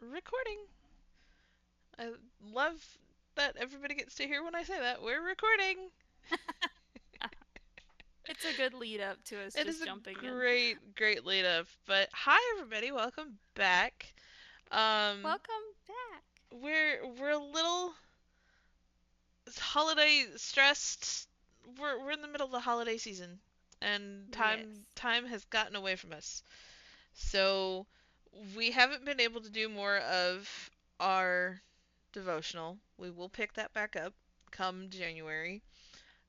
recording. I love that everybody gets to hear when I say that. We're recording. It's a good lead up to us It is just a jumping in. great, great lead up. But hi everybody, welcome back. Um, Welcome back. we're a little holiday stressed. We're in the middle of the holiday season, and time Yes. time has gotten away from us. So we haven't been able to do more of our devotional. We will pick that back up come January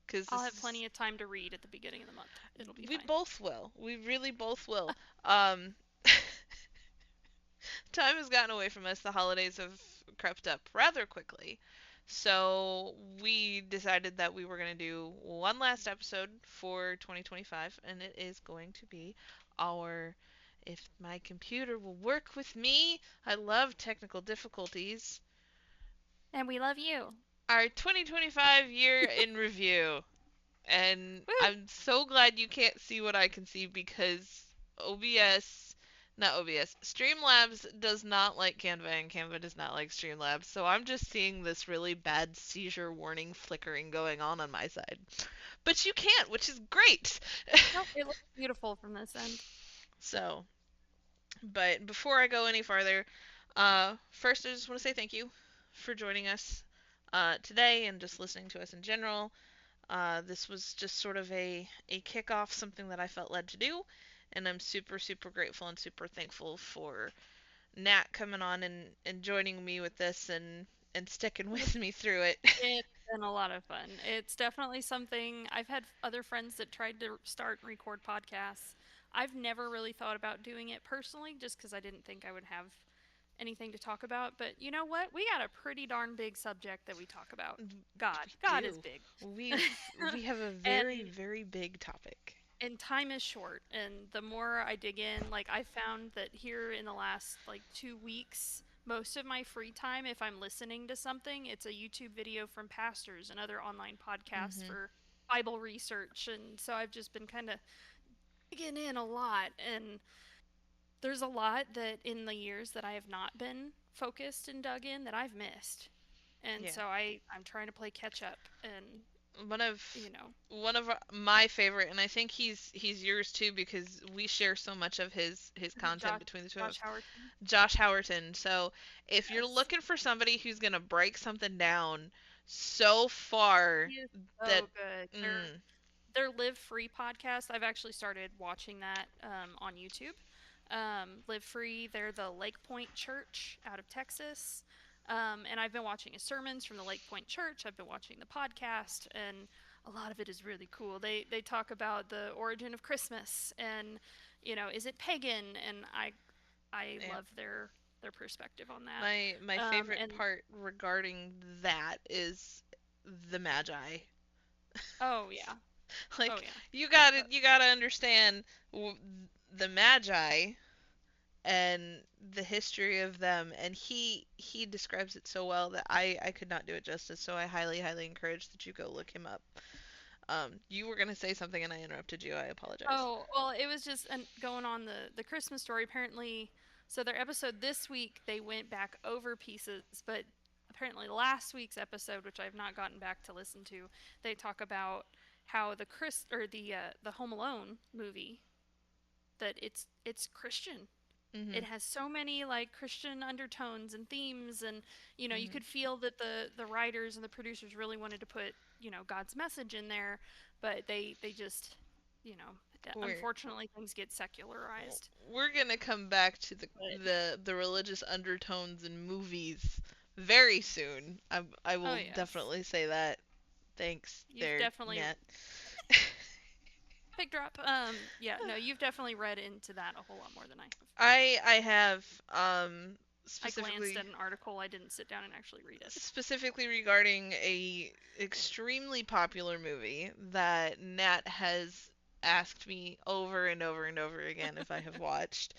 because I'll this have is plenty of time to read at the beginning of the month. It'll be we fine. both will. We really both will. Um, time has gotten away from us. The holidays have crept up rather quickly. So we decided that we were going to do one last episode for 2025, and it is going to be our If My Computer Will Work With Me. I love technical difficulties. And we love you. Our 2025 year in review. And Woo! I'm so glad you can't see what I can see because OBS, not OBS, Streamlabs does not like Canva and Canva does not like Streamlabs. So I'm just seeing this really bad seizure warning flickering going on my side. But you can't, which is great. Nope, it looks beautiful from this end. So, but before I go any farther, first I just want to say thank you for joining us today and just listening to us in general. This was just sort of a kickoff, something that I felt led to do, and I'm super, super grateful and super thankful for Nat coming on and joining me with this and sticking with me through it. It's been a lot of fun. It's definitely something I've had other friends that tried to start and record podcasts. I've never really thought about doing it personally just because I didn't think I would have anything to talk about. But you know what? We got a pretty darn big subject that we talk about. God. We God is do. big. We have a and very, very big topic. and time is short, and the more I dig in, like I found that here in the last like 2 weeks, most of my free time, if I'm listening to something, it's a YouTube video from pastors and other online podcasts Hmm. for Bible research. And so I've just been kind of digging in a lot, and there's a lot that in the years that I have not been focused and dug in that I've missed. And Yeah. so I'm trying to play catch up, and One you of know, one of my favorite, and I think he's yours too because we share so much of his content Josh between the two of Josh us. Howerton. Josh Howerton. So if you're Yes. looking for somebody who's gonna break something down so far He is that so good. Their mm, their Live Free podcast, I've actually started watching that on YouTube. Live Free, they're the Lake Point Church out of Texas. And I've been watching his sermons from the Lake Point Church. I've been watching the podcast, and a lot of it is really cool. They talk about the origin of Christmas, and is it pagan? And I yeah. love their perspective on that. My favorite And part regarding that is the Magi. oh yeah, oh Like yeah. you gotta understand the Magi and the history of them, and he describes it so well that I could not do it justice, so I highly, highly encourage that you go look him up. You were gonna say something and I interrupted you. I apologize. Oh, well, it was just going on the Christmas story. Apparently, so their episode this week, they went back over pieces, but apparently last week's episode, which I've not gotten back to listen to, they talk about how the Home Alone movie, that it's Christian. It Mhm. has so many like Christian undertones and themes, and you Mhm. could feel that the writers and the producers really wanted to put God's message in there, but they just you know We're unfortunately things get secularized. we're gonna come back to the But the religious undertones in movies very soon. I oh will yes, definitely say that. Thanks you've there, definitely Nat. pick drop. Yeah, no, you've definitely read into that a whole lot more than I have. I have I glanced specifically at an article. I didn't sit down and actually read it. specifically regarding a extremely popular movie that Nat has asked me over and over and over again if I have watched,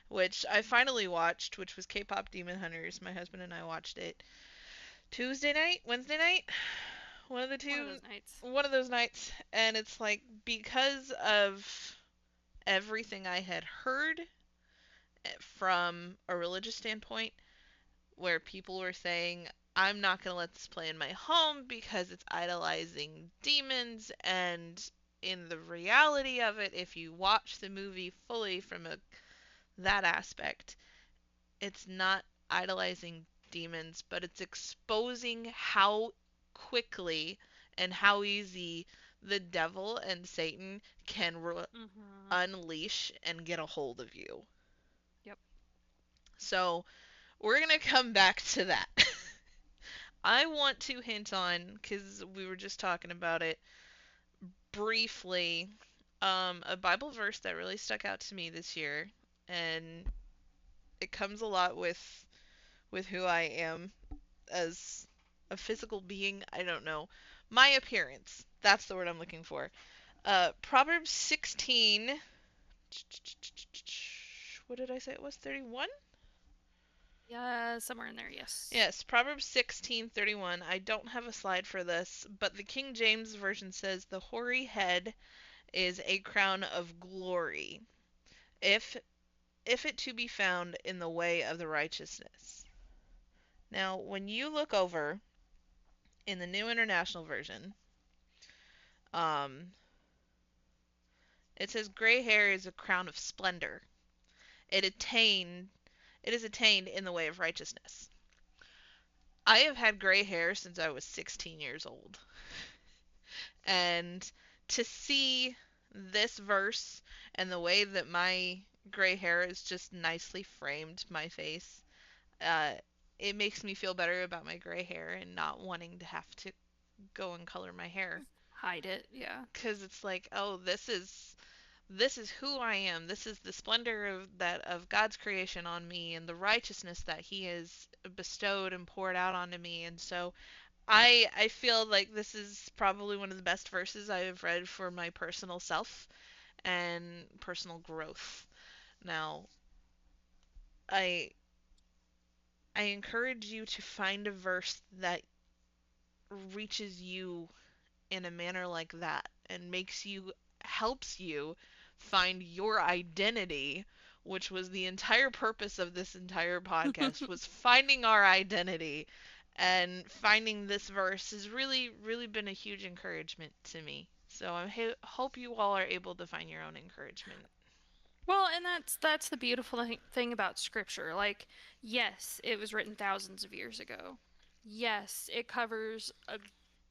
which I finally watched, which was K-pop Demon Hunters. My husband and I watched it Tuesday night, Wednesday night, one of the One of two, those nights. one of those nights, and it's like because of everything I had heard from a religious standpoint, where people were saying, I'm not going to let this play in my home because it's idolizing demons. And in the reality of it, if you watch the movie fully from that aspect, it's not idolizing demons, but it's exposing how quickly and how easy the devil and Satan can Mhm. unleash and get a hold of you. Yep. So, we're going to come back to that. I want to hint on, because we were just talking about it briefly, a Bible verse that really stuck out to me this year, and it comes a lot with who I am as a physical being. I don't know. My appearance. That's the word I'm looking for. Proverbs 16. What did I say it was? 31? Yeah, somewhere in there, yes. Yes, Proverbs 16:31. I don't have a slide for this, but the King James version says the hoary head is a crown of glory, if if it to be found in the way of the righteousness. Now, when you look over in the New International Version, um, it says gray hair is a crown of splendor. It attained it is attained in the way of righteousness. I have had gray hair since I was 16 years old. And to see this verse and the way that my gray hair is just nicely framed my face, uh, it makes me feel better about my gray hair and not wanting to have to go and color my hair. Hide it, yeah. Because it's like, oh, this is who I am. This is the splendor of God's creation on me and the righteousness that He has bestowed and poured out onto me. And so I feel like this is probably one of the best verses I have read for my personal self and personal growth. Now, I I encourage you to find a verse that reaches you in a manner like that and helps you find your identity, which was the entire purpose of this entire podcast, was finding our identity. And finding this verse has really been a huge encouragement to me. So I hope you all are able to find your own encouragement. Well, and that's the beautiful thing about scripture. Like, yes, it was written thousands of years ago. Yes, it covers a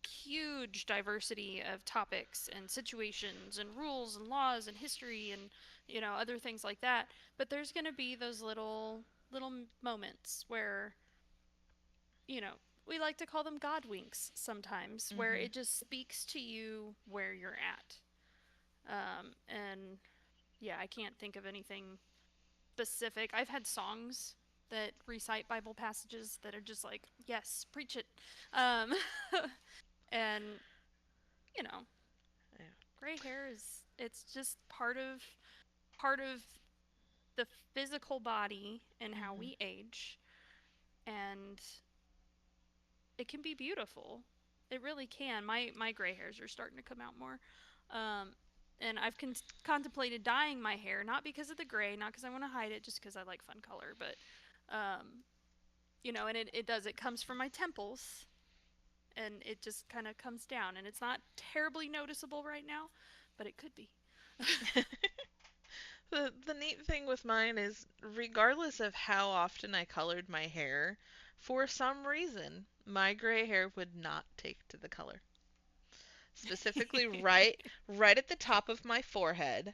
huge diversity of topics and situations and rules and laws and history and other things like that. But there's going to be those little moments where you know we like to call them God winks sometimes, where Mhm. it just speaks to you where you're at. And yeah, I can't think of anything specific. I've had songs that recite Bible passages that are just like, yes, preach it. Um, and you know, Yeah. gray hair is it's just part of the physical body and how Mhm. we age, and it can be beautiful. It really can. My gray hairs are starting to come out more. Um, and I've contemplated dyeing my hair, not because of the gray, not because I want to hide it, just because I like fun color. But, and it comes from my temples, and it just kind of comes down. And it's not terribly noticeable right now, but it could be. The neat thing with mine is, regardless of how often I colored my hair, for some reason, my gray hair would not take to the color. Specifically, right at the top of my forehead,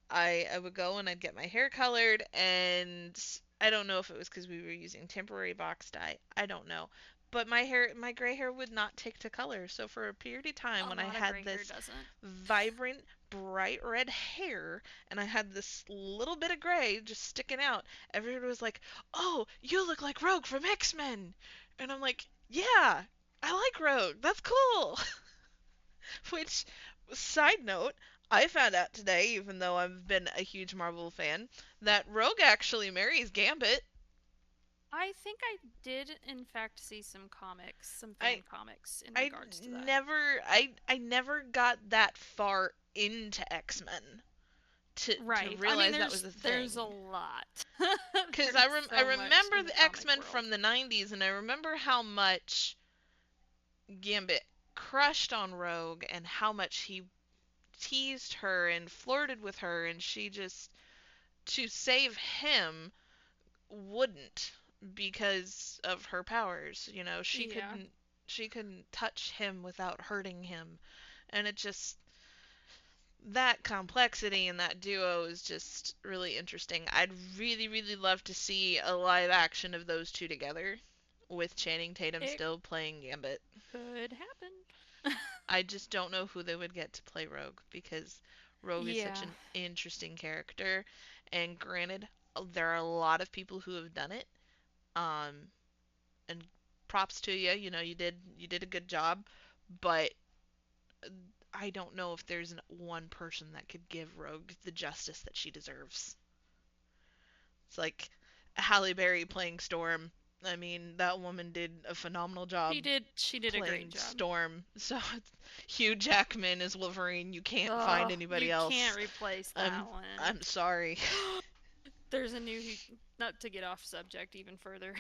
I would go and I'd get my hair colored, and I don't know if it was because we were using temporary box dye. I don't know. But my gray hair would not take to color. So for a period of time A when I lot of had gray hair this doesn't. vibrant, bright red hair and I had this little bit of gray just sticking out, everyone was like, "Oh, you look like Rogue from X-Men." And I'm like, "Yeah, I like Rogue. That's cool." Which, side note, I found out today, even though I've been a huge Marvel fan, that Rogue actually marries Gambit. I think I did, in fact, see some I fan comics in I regards to that. never I never got that far into X-Men to Right. I mean, realize that was a there's a thing. lot. Because There's I so much remember in the the comic X-Men world. from the 90s, and I remember how much Gambit crushed on Rogue and how much he teased her and flirted with her, and she just, to save him, wouldn't because of her powers. You know, Yeah. she couldn't touch him without hurting him. And it just, that complexity in that duo is just really interesting. I'd really, really love to see a live action of those two together with Channing Tatum It still playing Gambit. could happen. I just don't know who they would get to play Rogue because Rogue is such Yeah. an interesting character. And granted, there are a lot of people who have done it. Um, and props to you. You know, you did a good job, but I don't know if there's one person that could give Rogue the justice that she deserves. It's like Halle Berry playing Storm. I mean, that woman did a phenomenal job She did a great playing job. Storm. So Hugh Jackman is Wolverine. You can't find Oh, anybody you can't else. replace I'm that one. I'm sorry. There's a new, not to get off subject even further.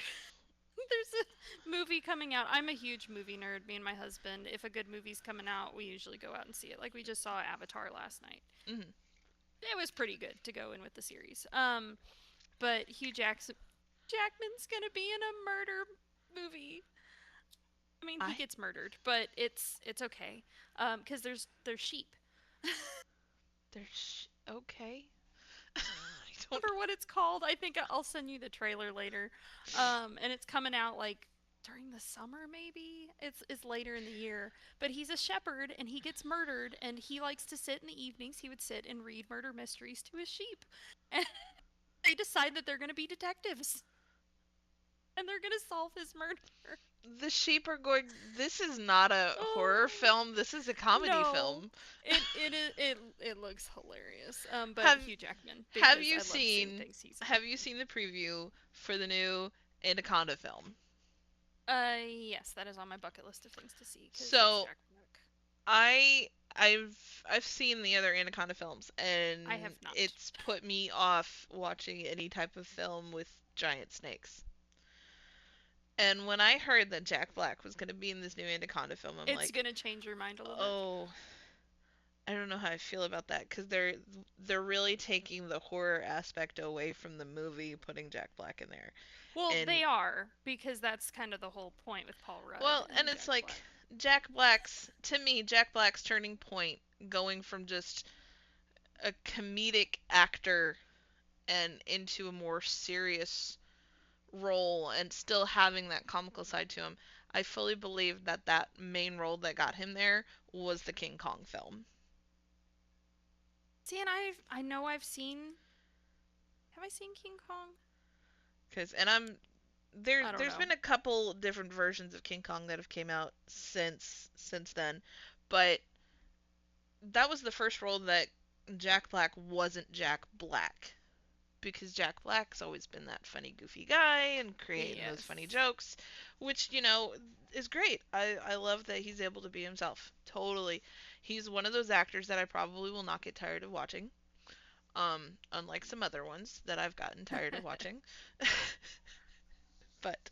There's a movie coming out. I'm a huge movie nerd, me and my husband. If a good movie's coming out, we usually go out and see it. Like we just saw Avatar last night. Mhm. It was pretty good to go in with the series. But Jackman's gonna be in a murder movie. I mean, he I gets murdered, but it's okay. Because there's sheep. there's okay. I don't. Remember what it's called? I think I'll send you the trailer later. And it's coming out like during the summer, maybe. It's later in the year. But he's a shepherd, and he gets murdered, and he likes to sit in the evenings. He would sit and read murder mysteries to his sheep, and they decide that they're gonna be detectives, and they're gonna solve his murder. The sheep are going. This is not a horror Oh film. This is a comedy no. film. It looks hilarious. But Have Hugh Jackman, Have because you I love seeing seen things he's in. Have you seen the preview for the new Anaconda film? Yes, that is on my bucket list of things to see because it's So Jack Black. I've seen the other Anaconda films, I and have not. it's put me off watching any type of film with giant snakes. And when I heard that Jack Black was going to be in this new Anaconda film, I'm It's like, gonna change your mind a little bit. oh, I don't know how I feel about that because they're really taking the horror aspect away from the movie, putting Jack Black in there. Well, And they are, because that's kind of the whole point with Paul Rudd well, and and it's Jack like Black. Jack Black's turning point, going from just a comedic actor and into a more serious role and still having that comical side to him. I fully believe that that main role that got him there was the King Kong film. See, and I know I've seen. Have I seen King Kong? Cause and I'm I don't there's know. been a couple different versions of King Kong that have came out since then, but that was the first role that Jack Black wasn't Jack Black, because Jack Black's always been that funny, goofy guy and creating those funny Yes. jokes, which, you know, is great. I love that he's able to be himself. Totally. He's one of those actors that I probably will not get tired of watching. Unlike some other ones that I've gotten tired of watching. But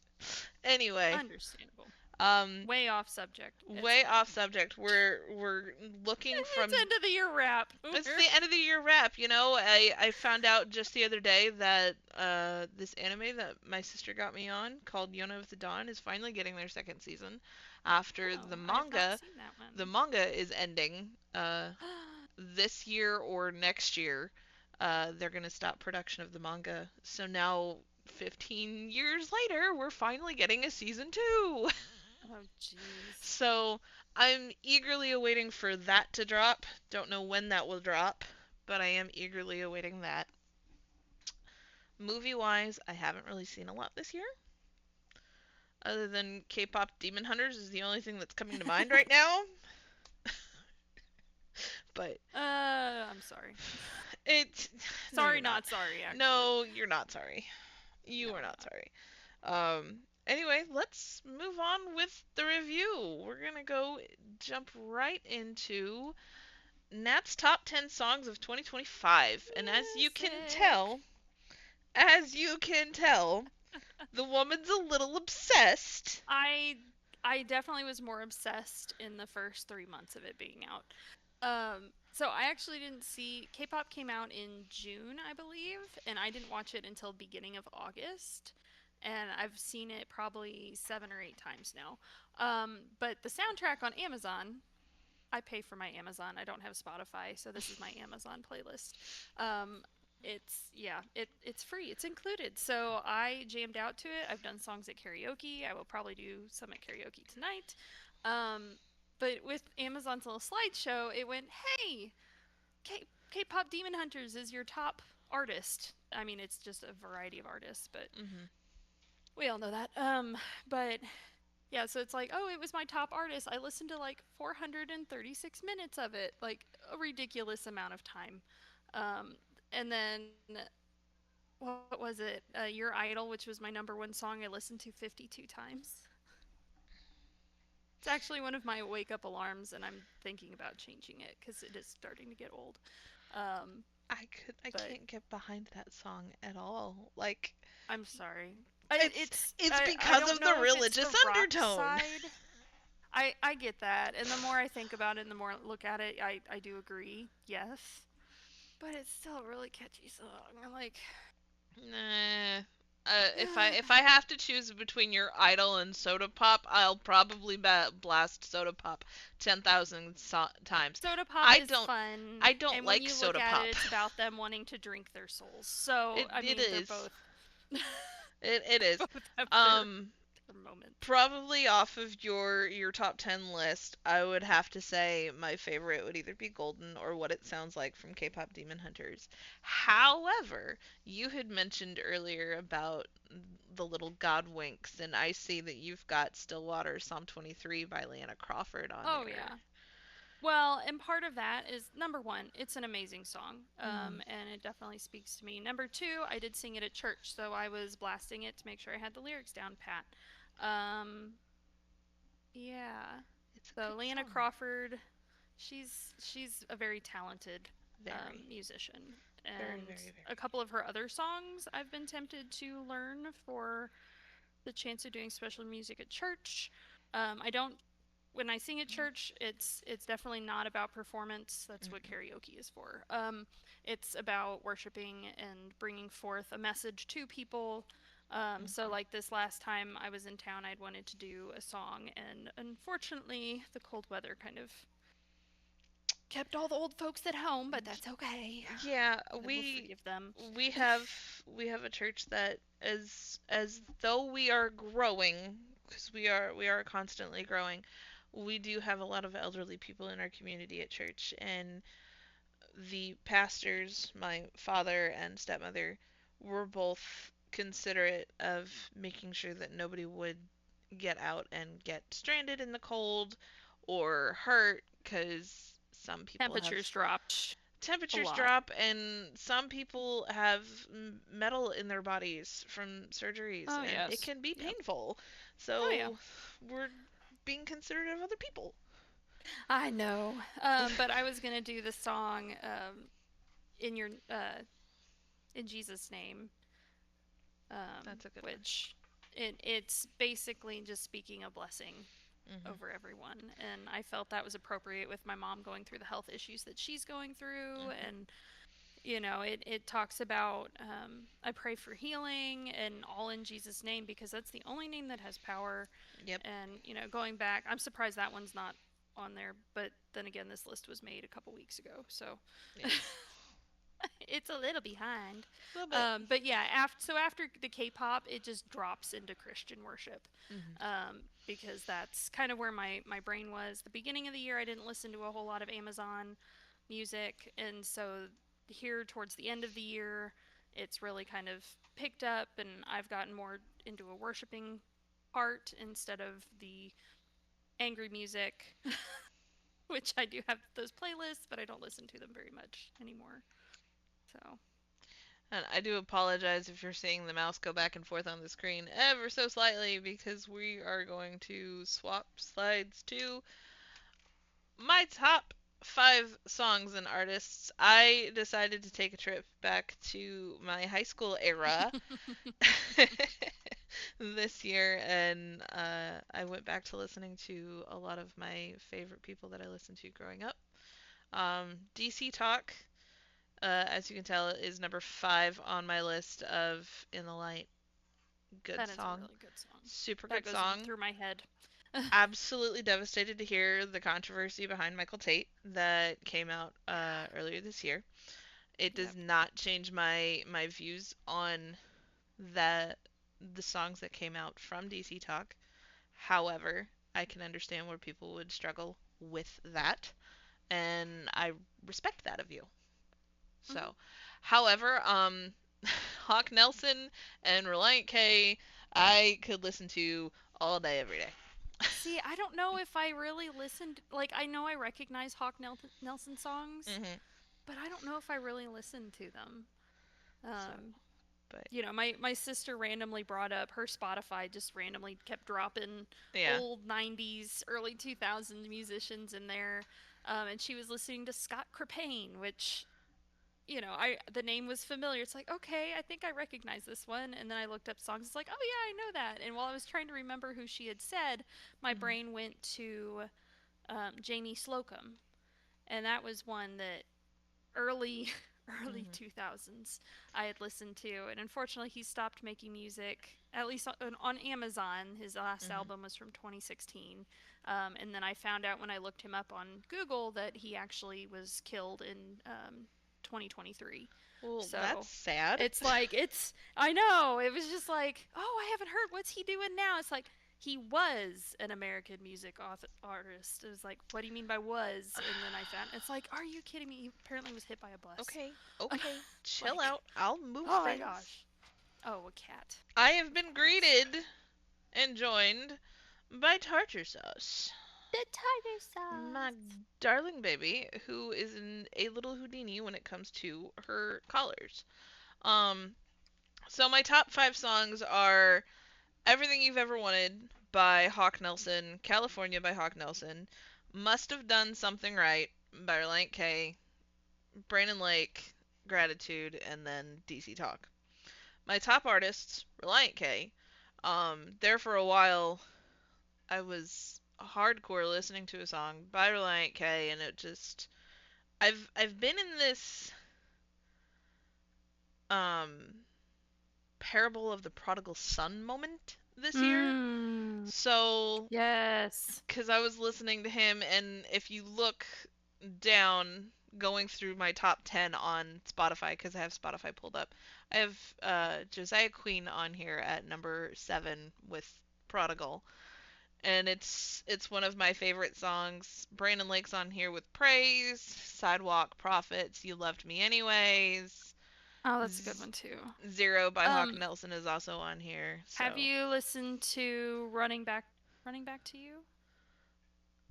anyway, Understandable. um, Way off subject. It's way fine. off subject. We're looking from. It's end of the year wrap. It's the end of the year wrap, you know. I found out just the other day that this anime that my sister got me on called Yona of the Dawn is finally getting their second season after Oh, I have not seen that the one. manga is ending this year or next year. They're gonna stop production of the manga. So now 15 years later, we're finally getting a season 2. Oh, jeez. So I'm eagerly awaiting for that to drop. Don't know when that will drop, but I am eagerly awaiting that. Movie wise, I haven't really seen a lot this year. Other than K-pop Demon Hunters is the only thing that's coming to mind right now. But I'm sorry. it's no, Sorry, you're not. not sorry, actually. No, you're not sorry. You No, are I'm not not. sorry. Anyway, let's move on with the review. We're gonna go jump right into Nat's top 10 songs of 2025. And Music. as you can tell, the woman's a little obsessed. I I definitely was more obsessed in the first 3 months of it being out. So I actually didn't see K-pop came out in June, I believe, and I didn't watch it until beginning of August. And I've seen it probably 7 or 8 times now. But the soundtrack on Amazon, I pay for my Amazon. I don't have Spotify, so this is my Amazon playlist. Um, it's free. It's included. So I jammed out to it. I've done songs at karaoke. I will probably do some at karaoke tonight. Um, but with Amazon's little slideshow, it went, "Hey, K-pop Demon Hunters is your top artist." I mean, it's just a variety of artists, but Hmm. we all know that. But yeah, so it's like, oh, it was my top artist. I listened to like 436 minutes of it, like a ridiculous amount of time. Um, and then what was it? Your Idol, which was my number one song, I listened to 52 times. It's actually one of my wake up alarms, and I'm thinking about changing it because it is starting to get old. Um, I but can't get behind that song at all. Like, I'm sorry. it's it's I because don't of the know if it's religious the rock undertone. side. I get that, and the more I think about it, and the more I look at it, I do agree. Yes, but it's still a really catchy song. I'm like, Nah. If I have to choose between your Idol and Soda Pop, I'll probably blast Soda Pop 10,000 times. Soda Pop I is don't fun, I don't and when like you look Soda at it, Pop. it's about them wanting to drink their souls. So I It mean, they're is. both It they is. both have Um their moments. Probably off of your top 10 list, I would have to say my favorite would either be Golden or What It Sounds Like from K-pop Demon Hunters. However, you had mentioned earlier about the little God winks, and I see that you've got Stillwater Psalm 23 by Lana Crawford on Oh there. yeah. Well, and part of that is number one, it's an amazing song, Mm, and it definitely speaks to me. Number two, I did sing it at church, so I was blasting it to make sure I had the lyrics down pat. Um, yeah. it's a So good Lana song. Crawford, she's a very talented Very, musician, very, and very, a very. couple of her other songs I've been tempted to learn for the chance of doing special music at church. I don't when I sing at church, it's definitely not about performance. That's what Mm-mm. karaoke is for. It's about worshiping and bringing forth a message to people. So Okay. like this last time I was in town, I'd wanted to do a song, and unfortunately, the cold weather kind of kept all the old folks at home. But that's okay. Yeah, I will forgive them. we have we have a church that as though we are growing, because we are constantly growing. We do have a lot of elderly people in our community at church, and the pastors, my father and stepmother, were both considerate of making sure that nobody would get out and get stranded in the cold or hurt, because some people have Temperatures dropped a temperatures lot. drop and some people have metal in their bodies from surgeries Oh and it yes. can be Yep. painful. Oh yeah. So we're being considerate of other people. I know. But I was gonna do the song in your in Jesus' name, That's a good one. which it's basically just speaking a blessing Hmm. over everyone, and I felt that was appropriate with my mom going through the health issues that she's going through, Hmm. and it talks about I pray for healing and all in Jesus' name because that's the only name that has power. Yep. And going back, I'm surprised that one's not on there, but then again, this list was made a couple weeks ago, so Yeah. it's a little behind. A little bit. But yeah, after the K-pop, it just drops into Christian worship, Hmm. because that's kind of where my brain was. The beginning of the year, I didn't listen to a whole lot of Amazon music, and so here towards the end of the year, it's really kind of picked up, and I've gotten more into a worshiping part instead of the angry music, which I do have those playlists, but I don't listen to them very much anymore. So, And I do apologize if you're seeing the mouse go back and forth on the screen ever so slightly because we are going to swap slides to my top 5 songs and artists, I decided to take a trip back to my high school era this year, and I went back to listening to a lot of my favorite people that I listened to growing up. DC Talk, as you can tell, is number 5 on my list of In the Light. Good That is a song. really good song. Super That good goes song. through my head. Absolutely devastated to hear the controversy behind Michael Tate that came out earlier this year. It does Yep. not change my views on the the songs that came out from DC Talk. However, I can understand where people would struggle with that, and I respect that of you. Hmm. So, however, Hawk Nelson and Reliant K, I could listen to all day, every day. See, I don't know if I really listened. Like, I know I recognize Nelson songs, Hmm. but I don't know if I really listened to them. So, Um, but my sister randomly brought up her Spotify, just randomly kept dropping yeah. old 90s, early 2000s musicians in there. And she was listening to Scott Crepane, which, I the name was familiar. It's like, okay, I think I recognize this one. And then I looked up songs. It's like, oh yeah, I know that. And while I was trying to remember who she had said, my Hmm. brain went to Jamie Slocum, and that was one that early early Hmm. 2000s I had listened to, and unfortunately he stopped making music, at least on Amazon. His last Hmm. album was from 2016. And then I found out when I looked him up on Google that he actually was killed in 2023. Well, that's So sad. it's like, I know, it was just like, oh, I haven't heard, what's he doing now? It's like, he was an American music artist. It was like, what do you mean by was? And then I found, it's like, are you kidding me? He apparently was hit by a bus. Okay, okay, chill Like, out. I'll move oh my things. gosh. Oh, a cat. I have been Cats. greeted and joined by Tartar Sauce, The tiger my sauce. darling baby, who is a little Houdini when it comes to her collars. Um, so my top 5 songs are Everything You've Ever Wanted by Hawk Nelson, California by Hawk Nelson, Must Have Done Something Right by Reliant K, Brandon Lake, Gratitude, and then DC Talk. My top artists, Reliant K. There for a while, I was hardcore listening to a song by Reliant K, and it just I've been in this um parable of the prodigal son moment this year. Mmm. So, Yes. because I was listening to him, and if you look down, going through my top 10 on Spotify, because I have Spotify pulled up, I have Josiah Queen on here at number 7 with Prodigal. And it's one of my favorite songs. Brandon Lake's on here with Praise, Sidewalk Prophets, You Loved Me Anyways. Oh, that's a good Z- one too. Zero by Hawk Um, Nelson is also on here. have So you listened to Running Back to You?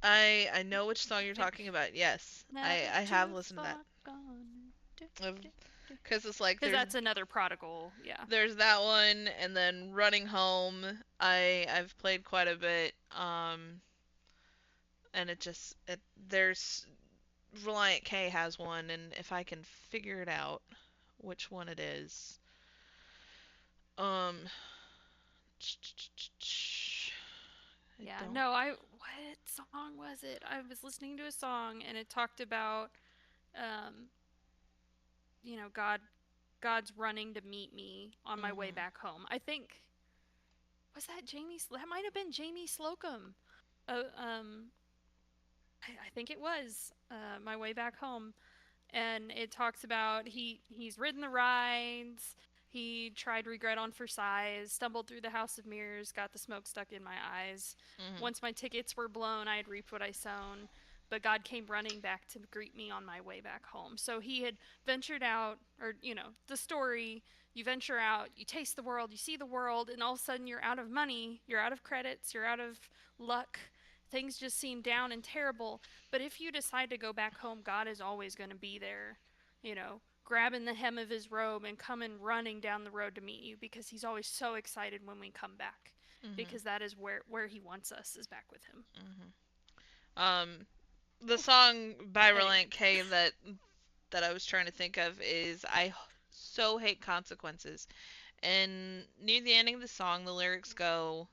I know which I song you're think talking about. Yes, never I have too listened to that. far gone. Because it's like Because that's another prodigal. Yeah. there's that one, and then Running Home. I've played quite a bit. And there's Reliant K has one, and if I can figure it out which one it is, um, I Yeah, don't. no, what song was it? I was listening to a song and it talked about, um, God's running to meet me on my way Mhm. back home. I think, was that that might have been Jamie Slocum. Uh, um, I think it was, my way back home, and it talks about he's ridden the rides. He tried regret on for size, stumbled through the house of mirrors, got the smoke stuck in my eyes. Mhm. Once my tickets were blown, I had reaped what I sown. But God came running back to greet me on my way back home. So he had ventured out, or, the story, you venture out, you taste the world, you see the world, and all of a sudden you're out of money, you're out of credits, you're out of luck. Things just seem down and terrible. But if you decide to go back home, God is always going to be there, grabbing the hem of his robe and coming running down the road to meet you, because he's always so excited when we come back, Mhm. because that is where he wants us, is back with him. Mhm. Um, the song by Anyway. Relient K that I was trying to think of is I so hate consequences. And near the ending of the song, the lyrics go,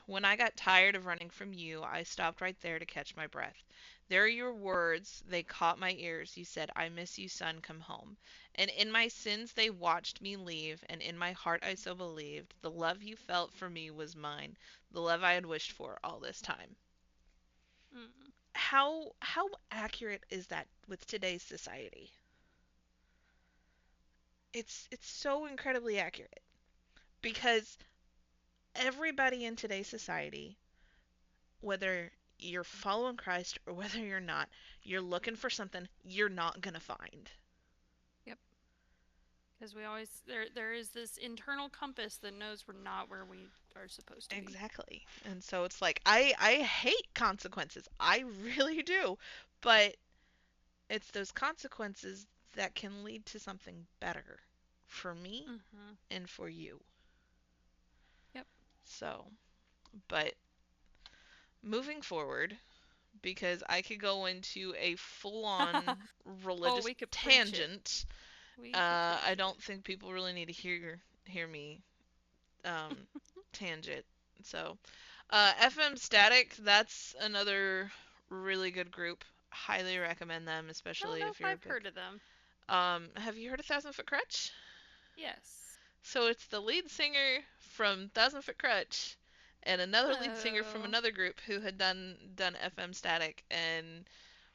when I got tired of running from you, I stopped right there to catch my breath. There are your words, they caught my ears. You said, I miss you, son, come home. And in my sins they watched me leave, and in my heart I so believed the love you felt for me was mine, the love I had wished for all this time. Mm. How accurate is that with today's society? It's so incredibly accurate because everybody in today's society, whether you're following Christ or whether you're not, you're looking for something you're not going to find. Yep. Because we always there is this internal compass that knows we're not where we are supposed to be. Exactly. And so it's like I hate consequences. I really do. But it's those consequences that can lead to something better for me Mhm. and for you. Yep. So, but moving forward, because I could go into a full on Oh, religious we could preach it. tangent. We could I preach it. don't think people really need to hear me um, tangent. So, FM Static, that's another really good group. Highly recommend them, I don't especially know if if you're a I've big. heard of them. Have you heard of Thousand Foot Crutch? Yes. So it's the lead singer from Thousand Foot Crutch and another lead singer from Oh. another group who had done FM Static, and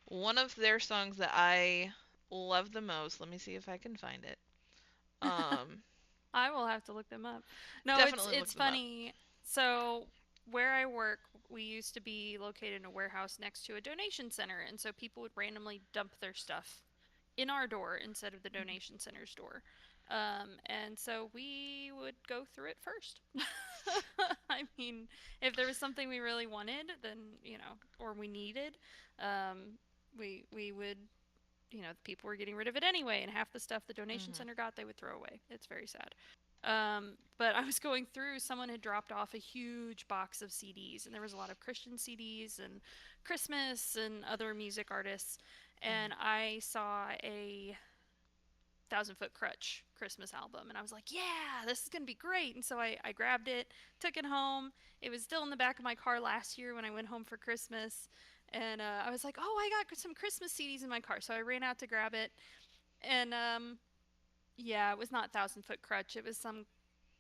one of their songs that I love the most. Let me see if I can find it. Um, I will have to look them up. No, it's Definitely look it's them up. funny. So where I work, we used to be located in a warehouse next to a donation center, and so people would randomly dump their stuff in our door instead of the donation center's door. And so we would go through it first. I mean, if there was something we really wanted, then or we needed, um, we would people were getting rid of it anyway, and half the stuff the donation Hmm. center got, they would throw away. It's very sad. But I was going through, someone had dropped off a huge box of CDs, and there was a lot of Christian CDs and Christmas and other music artists. Hmm. And I saw a Thousand Foot Crutch Christmas album, and I was like, yeah, this is going to be great. And so I grabbed it, took it home. It was still in the back of my car last year when I went home for Christmas. And I was like, oh, I got some Christmas CDs in my car. So I ran out to grab it. And yeah, it was not Thousand Foot Crutch. It was some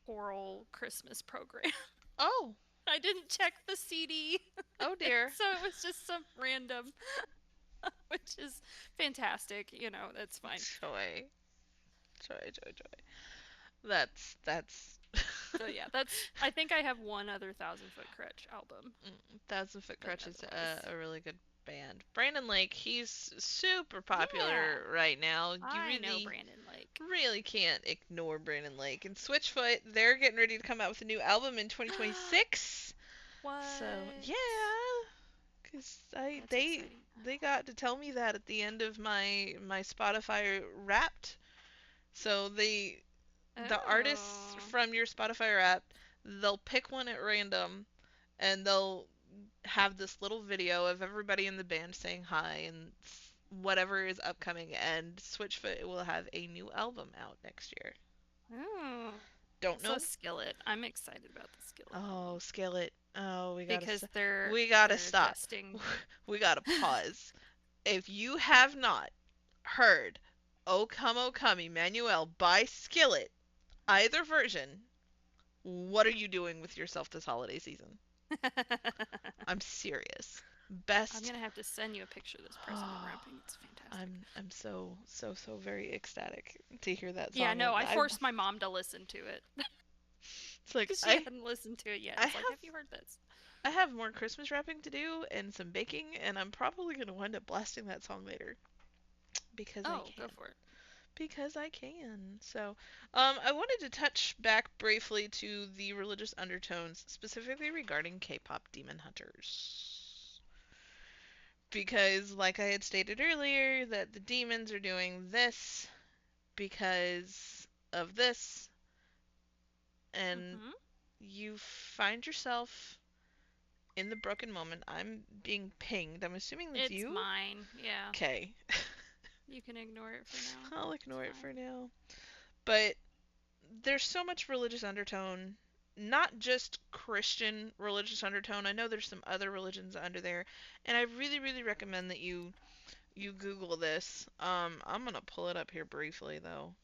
choral Christmas program. Oh, I didn't check the CD. oh dear. So it was just some random, which is fantastic. That's fine. Joy, joy. That's. So yeah, I think I have one other Thousand Foot Crutch album, Thousand Foot but Crutch is otherwise, a really good band. Brandon Lake, he's super yeah, popular right now. You I know Brandon Lake. really can't ignore Brandon Lake. And Switchfoot, they're getting ready to come out with a new album in 2026. So What? yeah, cause I That's exciting. they got to tell me that at the end of my Spotify Wrapped. So the artists Oh. from your Spotify Wrapped, they'll pick one at random and they'll have this little video of everybody in the band saying hi and whatever is upcoming, and Switchfoot will have a new album out next year. Oh. Don't So know. Skillet. I'm excited about the Skillet Oh, album Skillet. Oh, because we gotta they're stop. adjusting. We gotta pause. If you have not heard O Come Emmanuel by Skillet, either version, what are you doing with yourself this holiday season? I'm serious. I'm Best. gonna have to send you a picture of this present unwrapping. It's fantastic. I'm so very ecstatic to hear that Yeah, song. no, I I forced my mom to listen to it it's like because she hadn't listened to it yet. I I was like, have "Have you heard this?" I have more Christmas wrapping to do and some baking, and I'm probably gonna wind up blasting that song later because I Oh, go can. for it. Because I can. So, I wanted to touch back briefly to the religious undertones, specifically regarding K-pop Demon Hunters. Because, like I had stated earlier, that the demons are doing this because of this, and Mhm. you find yourself in the broken moment, I'm being pinged. I'm assuming that's It's you? mine. Yeah. Okay. You can ignore it for now. I'll It's ignore it fine. for now. But there's so much religious undertone, not just Christian religious undertone. I know there's some other religions under there, and I really, really recommend that you Google this. I'm gonna pull it up here briefly though,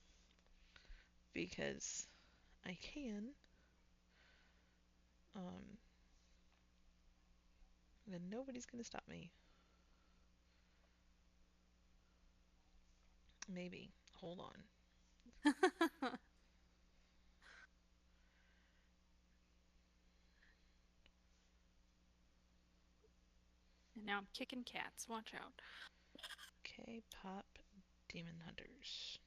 because I can. Um, then nobody's gonna stop me. Maybe. Hold on. And now I'm kicking cats. Watch out. K-pop Demon Hunters.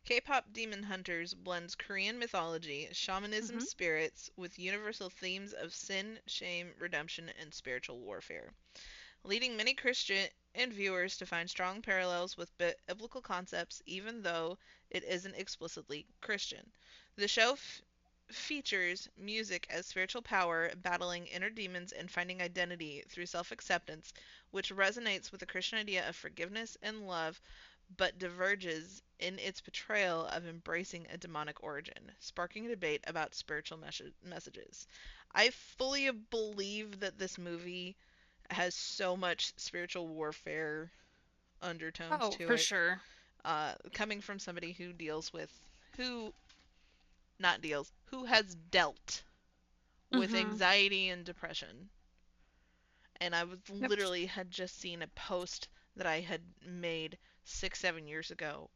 K-pop Demon Hunters blends Korean mythology, shamanism Mhm. spirits with universal themes of sin, shame, redemption, and spiritual warfare, leading many Christian and viewers to find strong parallels with biblical concepts even though it isn't explicitly Christian. The show features music as spiritual power, battling inner demons and finding identity through self-acceptance, which resonates with the Christian idea of forgiveness and love, but diverges in its portrayal of embracing a demonic origin, sparking a debate about spiritual messages. I fully believe that this movie has so much spiritual warfare undertones Oh, to for it. sure. Coming from somebody who deals with, who, not deals, who has dealt with Mhm. anxiety and depression. And I was Yep. literally had just seen a post that I had made 6, 7 years ago.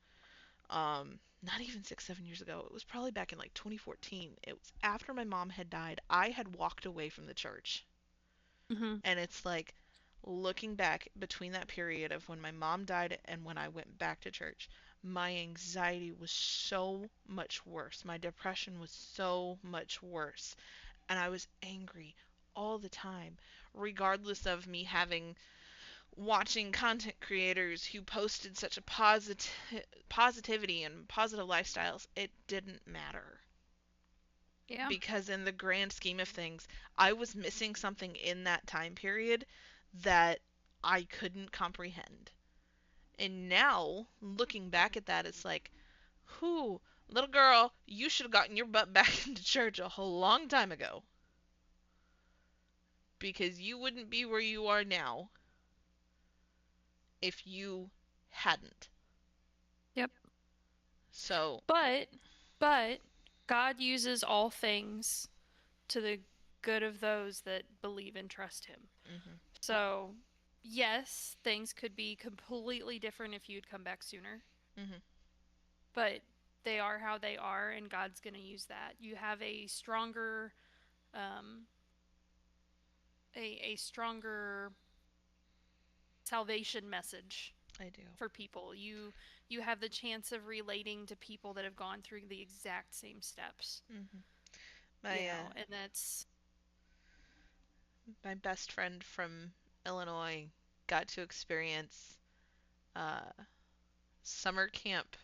Not even 6, 7 years ago. It was probably back in like 2014. It was after my mom had died. I had walked away from the church. Mhm. And it's like looking back between that period of when my mom died and when I went back to church, my anxiety was so much worse. My depression was so much worse. And I was angry all the time, regardless of me having watching content creators who posted such a positivity and positive lifestyles. It didn't matter Yeah. because in the grand scheme of things, I was missing something in that time period that I couldn't comprehend. And now, looking back at that, it's like, who, little girl, you should have gotten your butt back into church a whole long time ago because you wouldn't be where you are now if you hadn't. Yep. So, But but God uses all things to the good of those that believe and trust him. mhm, So, yes, things could be completely different if you'd come back sooner, mhm, but they are how they are, and God's going to use that. You have a stronger, um, a stronger salvation message I do. for people. You have the chance of relating to people that have gone through the exact same steps, Mhm. My and that's my best friend from Illinois got to experience uh, summer camp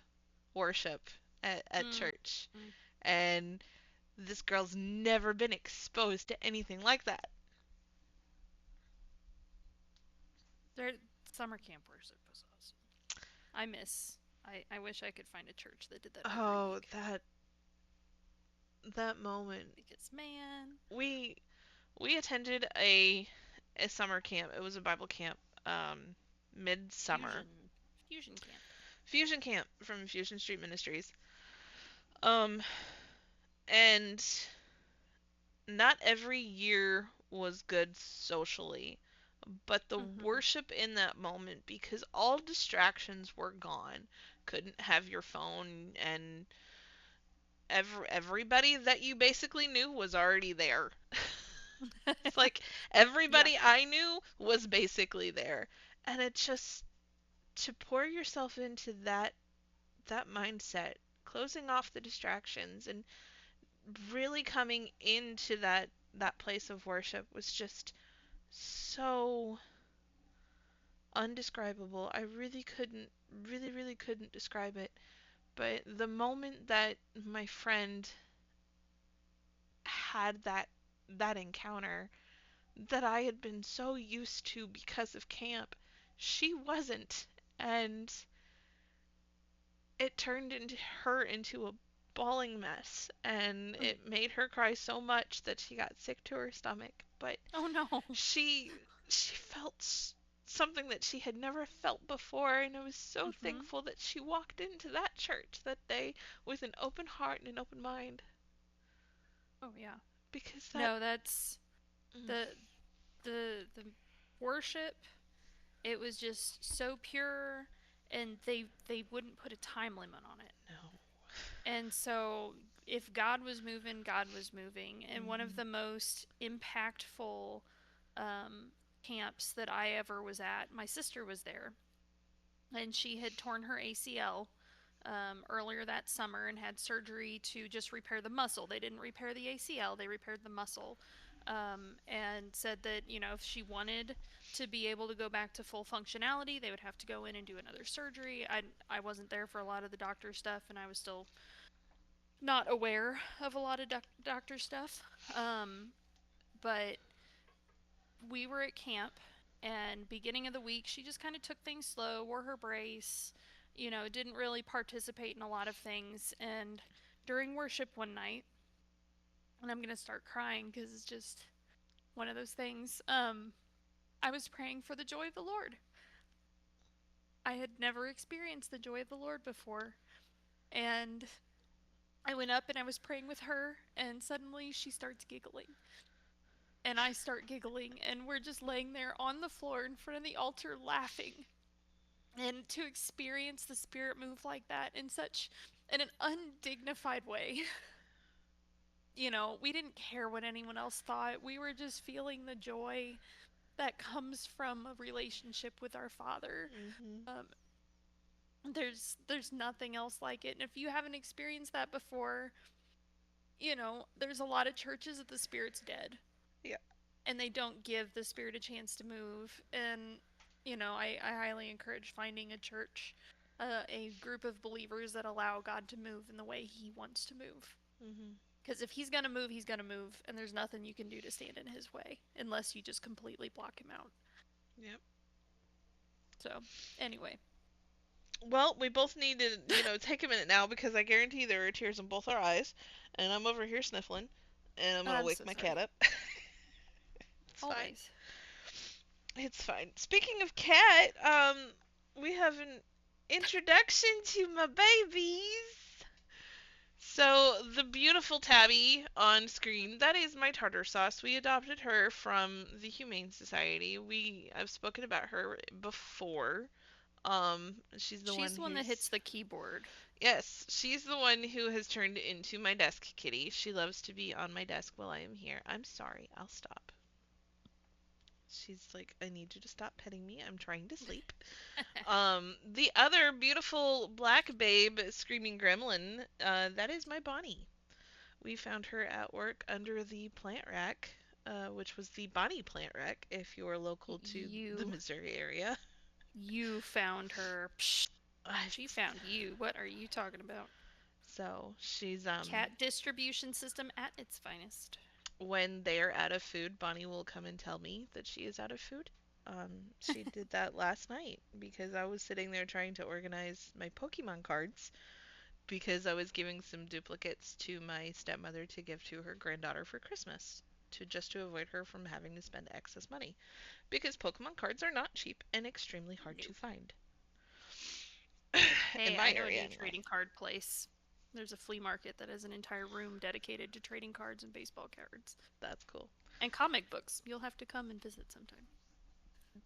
worship at mm, church, and this girl's never been exposed to anything like that. their summer camp worship was awesome. I miss. I wish I could find a church that did that every Oh, week. that moment. Because man, We we attended a summer camp. It was a Bible camp, midsummer fusion camp. fusion camp from Fusion Street Ministries. Um, and not every year was good socially, but the Mhm. worship in that moment, because all distractions were gone, couldn't have your phone, and everybody that you basically knew was already there. It's like Yeah. everybody I knew was basically there, and it just to pour yourself into that mindset, closing off the distractions and really coming into that place of worship was just so undescribable. I really couldn't describe it. But the moment that my friend had that encounter that I had been so used to because of camp, she wasn't. And it turned her into a bawling mess, and Mm. it made her cry so much that she got sick to her stomach. But Oh no. she she felt something that she had never felt before, and I was so Mhm. thankful that she walked into that church that day with an open heart and an open mind, Oh yeah. because that No, that's mm, the the worship. It was just so pure, and they wouldn't put a time limit on it. no. And so if God was moving, God was moving. And one of Mhm. the most impactful um, camps that I ever was at, my sister was there, and she had torn her ACL earlier that summer and had surgery to just repair the muscle. They didn't repair the ACL, they repaired the muscle. And said that, if she wanted to be able to go back to full functionality, they would have to go in and do another surgery. I wasn't there for a lot of the doctor stuff, and I was still not aware of a lot of doctor stuff. Um, but we were at camp, and beginning of the week, she just kind of took things slow, wore her brace, didn't really participate in a lot of things. And during worship one night, and I'm going to start crying because it's just one of those things, I was praying for the joy of the Lord. I had never experienced the joy of the Lord before. And I went up and I was praying with her, and suddenly she starts giggling. And I start giggling, and we're just laying there on the floor in front of the altar laughing. And to experience the Spirit move like that in an undignified way. We didn't care what anyone else thought. We were just feeling the joy that comes from a relationship with our Father. Mhm. Um, there's nothing else like it. And if you haven't experienced that before, there's a lot of churches that the Spirit's dead, Yeah. and they don't give the Spirit a chance to move. And I highly encourage finding a church, a group of believers that allow God to move in the way He wants to move. Mhm. Because if He's gonna move, He's gonna move, and there's nothing you can do to stand in His way unless you just completely block Him out. Yep. So, anyway, Well, we both need to, take a minute now because I guarantee there are tears in both our eyes, and I'm over here sniffling, and I'm gonna I'm wake so my cat sorry. up. It's fine. Always. It's fine. Speaking of cat, we have an introduction to my babies. So the beautiful Tabby on screen, that is my tartar sauce. We adopted her from the Humane Society. I've spoken about her before. She's the She's one the one that hits who's the keyboard. Yes, she's the one who has turned into my desk kitty. She loves to be on my desk while I am here. I'm sorry, I'll stop. She's like, I need you to stop petting me. I'm trying to sleep. The other beautiful black babe, screaming gremlin, that is my Bonnie. We found her at work under the plant rack, which was the Bonnie plant rack if you're local to the you Missouri area. you found her. Psh, I, she found you. What are you talking about? so she's Cat distribution system at its finest. when they're out of food, Bonnie will come and tell me that she is out of food. She did that last night because I was sitting there trying to organize my Pokemon cards because I was giving some duplicates to my stepmother to give to her granddaughter for Christmas to avoid her from having to spend excess money because Pokemon cards are not cheap and extremely hard to Nope. find in Hey, my I know a area new anyway. trading card place. There's a flea market that has an entire room dedicated to trading cards and baseball cards. That's cool. And comic books. You'll have to come and visit sometime.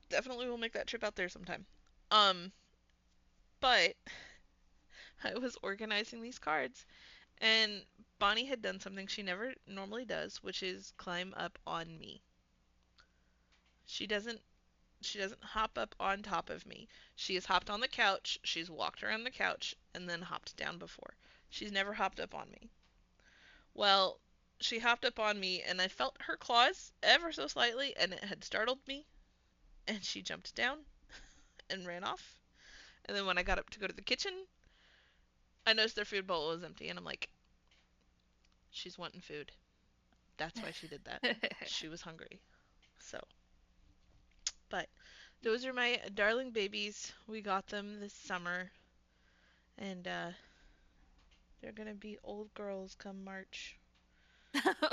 Definitely will make that trip out there sometime. Um, but I was organizing these cards and Bonnie had done something she never normally does, which is climb up on me. She doesn't she doesn't hop up on top of me. She has hopped on the couch, she's walked around the couch and then hopped down before. She's never hopped up on me. Well, she hopped up on me and I felt her claws ever so slightly and it had startled me and she jumped down and ran off. And then when I got up to go to the kitchen, I noticed their food bowl was empty, and I'm like, she's wanting food. That's why she did that. She was hungry. So, but those are my darling babies. We got them this summer, and they're gonna be old girls come March.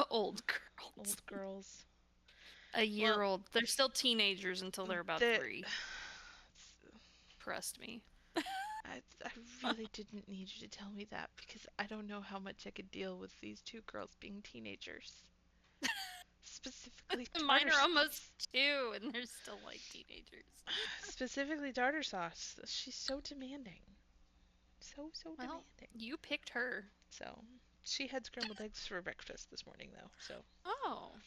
Old girls. Old girls. A Well, year old. They're still teenagers until they're about they 3. Trust me. I really didn't need you to tell me that because I don't know how much I could deal with these two girls being teenagers. Specifically Mine tartar are almost sauce. 2 and they're still like teenagers. Specifically tartar sauce. She's so demanding. So Well, demanding. you picked her. So, she had scrambled eggs for breakfast this morning though. So, Oh,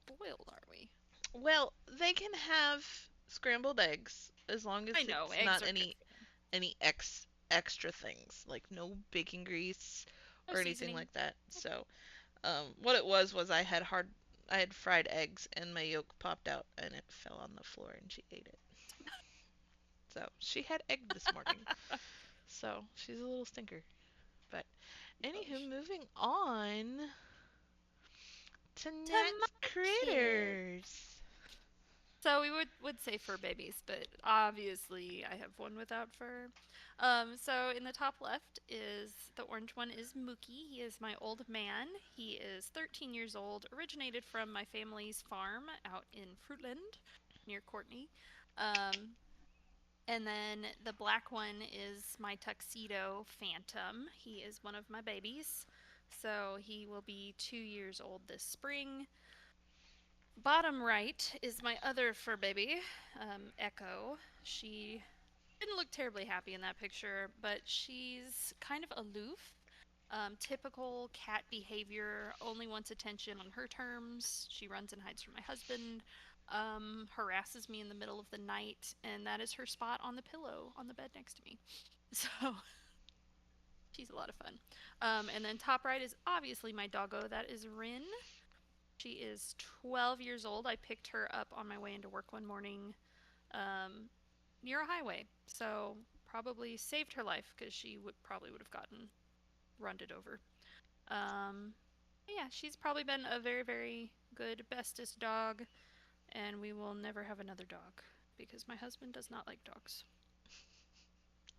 spoiled are we? well, they can have scrambled eggs as long as I know, it's eggs not are good any for them. extra things, like no bacon grease No or anything seasoning. like that. So, what it was I had fried eggs and my yolk popped out and it fell on the floor and she ate it. So she had egg this morning. So she's a little stinker. But anywho, Gosh. moving on to To Nat's my kid. critters. So we would say fur babies, but obviously I have one without fur. So in the top left is the orange one is Mookie. He is my old man. He is 13 years old, originated from my family's farm out in Fruitland near Courtney. Um, and then the black one is my tuxedo Phantom. He is one of my babies. So he will be 2 years old this spring. Bottom right is my other fur baby, Echo. She didn't look terribly happy in that picture, but she's kind of aloof. Typical cat behavior, only wants attention on her terms. She runs and hides from my husband, harasses me in the middle of the night, and that is her spot on the pillow on the bed next to me. So she's a lot of fun. And then top right is obviously my doggo. That is Rin. She is 12 years old. I picked her up on my way into work one morning um, near a highway. So probably saved her life because she would have gotten runded over. Um, yeah, she's probably been a very, very good bestest dog, and we will never have another dog because my husband does not like dogs.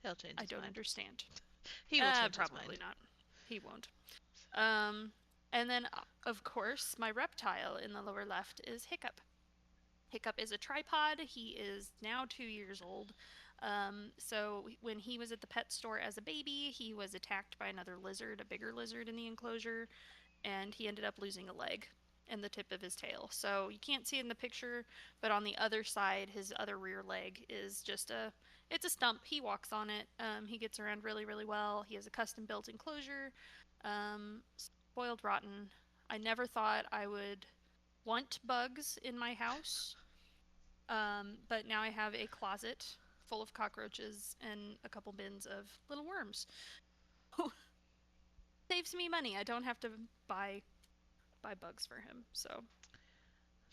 He'll change I his don't mind. understand. He will change his Probably mind. not. He won't. Um, and then, of course, my reptile in the lower left is Hiccup. Hiccup is a tripod. He is now 2 years old. So when he was at the pet store as a baby, he was attacked by another lizard, a bigger lizard in the enclosure, and he ended up losing a leg and the tip of his tail. So you can't see it in the picture, but on the other side, his other rear leg is just it's a stump. He walks on it. He gets around really, really well. He has a custom built enclosure. Spoiled rotten. I never thought I would want bugs in my house, but now I have a closet full of cockroaches and a couple bins of little worms. Saves me money. I don't have to buy bugs for him. So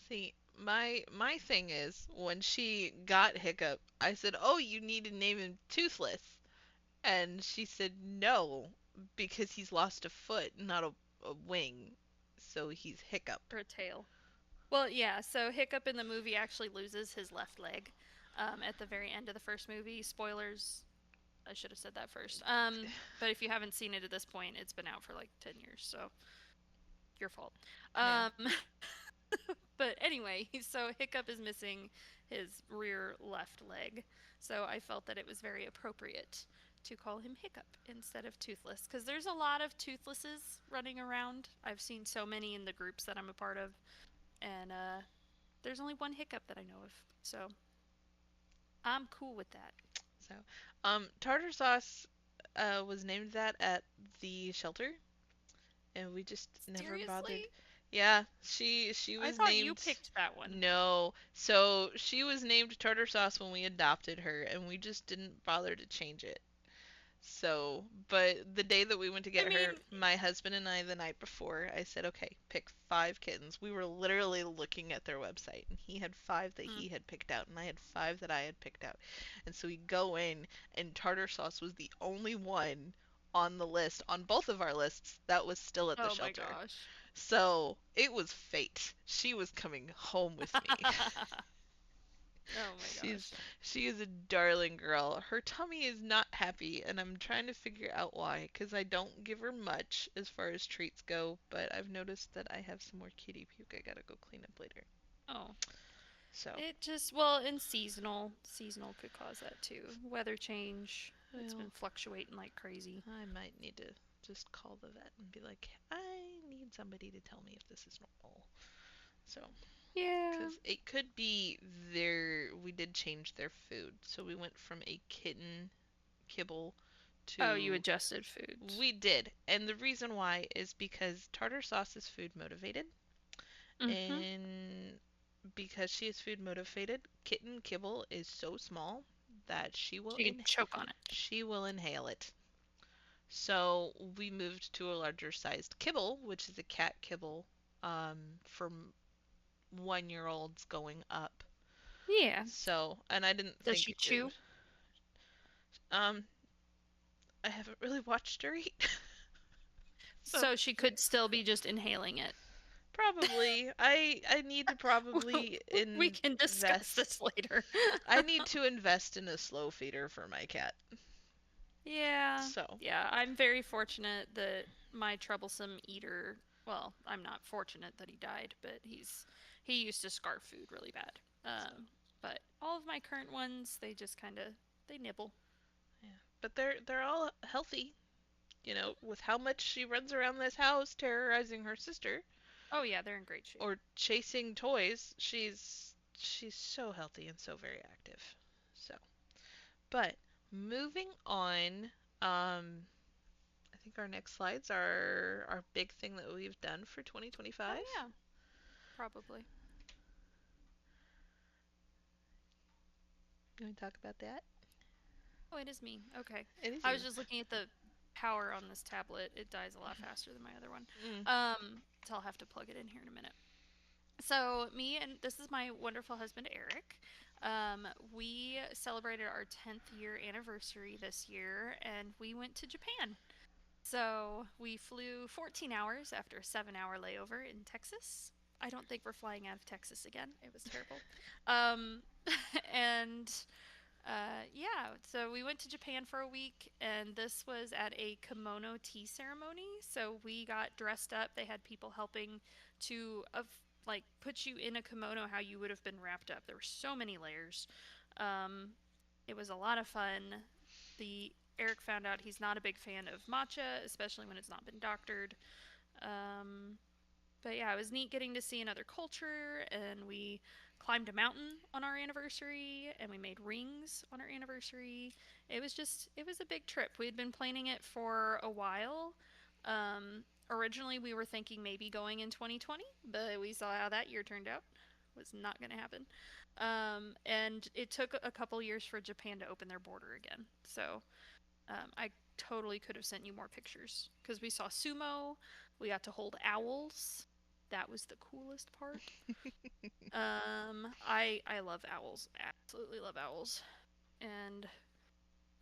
See, my thing is when she got Hiccup, I said, "Oh, you need to name him Toothless," and she said no because he's lost a foot, not a wing, so he's Hiccup. or a tail. Well, yeah. So Hiccup in the movie actually loses his left leg at the very end of the first movie. Spoilers. I should have said that first. But if you haven't seen it at this point, it's been out for like 10 years, so your fault. Yeah. Um, but anyway, so Hiccup is missing his rear left leg. So I felt that it was very appropriate to call him Hiccup instead of Toothless because there's a lot of Toothlesses running around. I've seen so many in the groups that I'm a part of, and there's only one Hiccup that I know of. So I'm cool with that. So, tartar sauce was named that at the shelter, and we just never bothered. Seriously? Yeah, she I was thought you named. picked that one. No, so she was named tartar sauce when we adopted her, and we just didn't bother to change it. So, but the day that we went to I get her, mean, my husband and I, the night before, I said, okay, pick 5 kittens. We were literally looking at their website, and he had 5 that mm, he had picked out, and I had 5 that I had picked out. And so we go in, and tartar sauce was the only one on the list, on both of our lists, that was still at the Oh my shelter. gosh. So it was fate. She was coming home with me. Oh my She's gosh. she is a darling girl. Her tummy is not happy, and I'm trying to figure out why, 'cause I don't give her much as far as treats go, but I've noticed that I have some more kitty puke I gotta go clean up later. Oh. So, It just, well, and seasonal could cause that too. Weather change. It's well, been fluctuating like crazy. I might need to just call the vet and be like, I need somebody to tell me if this is normal. So, Yeah. because it could be we did change their food. So we went from a kitten kibble Oh, you to, adjusted foods. we did. And the reason why is because tartar sauce is food motivated. Mm-hmm. And because she is food motivated, kitten kibble is so small that She can choke on it. she will inhale it. So we moved to a larger sized kibble, which is a cat kibble, from 1 year olds going up. Yeah. So, and I didn't Does think she it chew? would. Um, I haven't really watched her eat. So So she could still be just inhaling it. probably I need to probably We can discuss invest. this later. I need to invest in a slow feeder for my cat. Yeah. So, Yeah, I'm very fortunate that my troublesome eater, well, I'm not fortunate that he died, but he used to scarf food really bad. so But all of my current ones, they just kind of they nibble. yeah. But they're all healthy, with how much she runs around this house terrorizing her sister Oh yeah, they're in great shape. or chasing toys. She's so healthy and so very active. So, but moving on, I think our next slides are our big thing that we've done for Oh 2025. yeah, probably. You want to talk about that? Oh, it is me. Okay. It is I was you. just looking at the power on this tablet. It dies a lot faster than my other one. Mm. So I'll have to plug it in here in a minute. So me and this is my wonderful husband Eric. We celebrated our 10th year anniversary this year, and we went to Japan. So we flew 14 hours after a 7-hour layover in Texas. I don't think we're flying out of Texas again. It was terrible. Um, and yeah, so we went to Japan for a week, and this was at a kimono tea ceremony. So we got dressed up. They had people helping to like put you in a kimono how you would have been wrapped up. There were so many layers. Um, it was a lot of fun. The Eric found out he's not a big fan of matcha, especially when it's not been doctored. Um, but yeah, it was neat getting to see another culture, and we climbed a mountain on our anniversary, and we made rings on our anniversary. It was a big trip. We had been planning it for a while. Originally, we were thinking maybe going in 2020, but we saw how that year turned out. It was not going to happen. And it took a couple years for Japan to open their border again. So I totally could have sent you more pictures because we saw sumo. We got to hold owls. That was the coolest part. I love owls. Absolutely love owls. And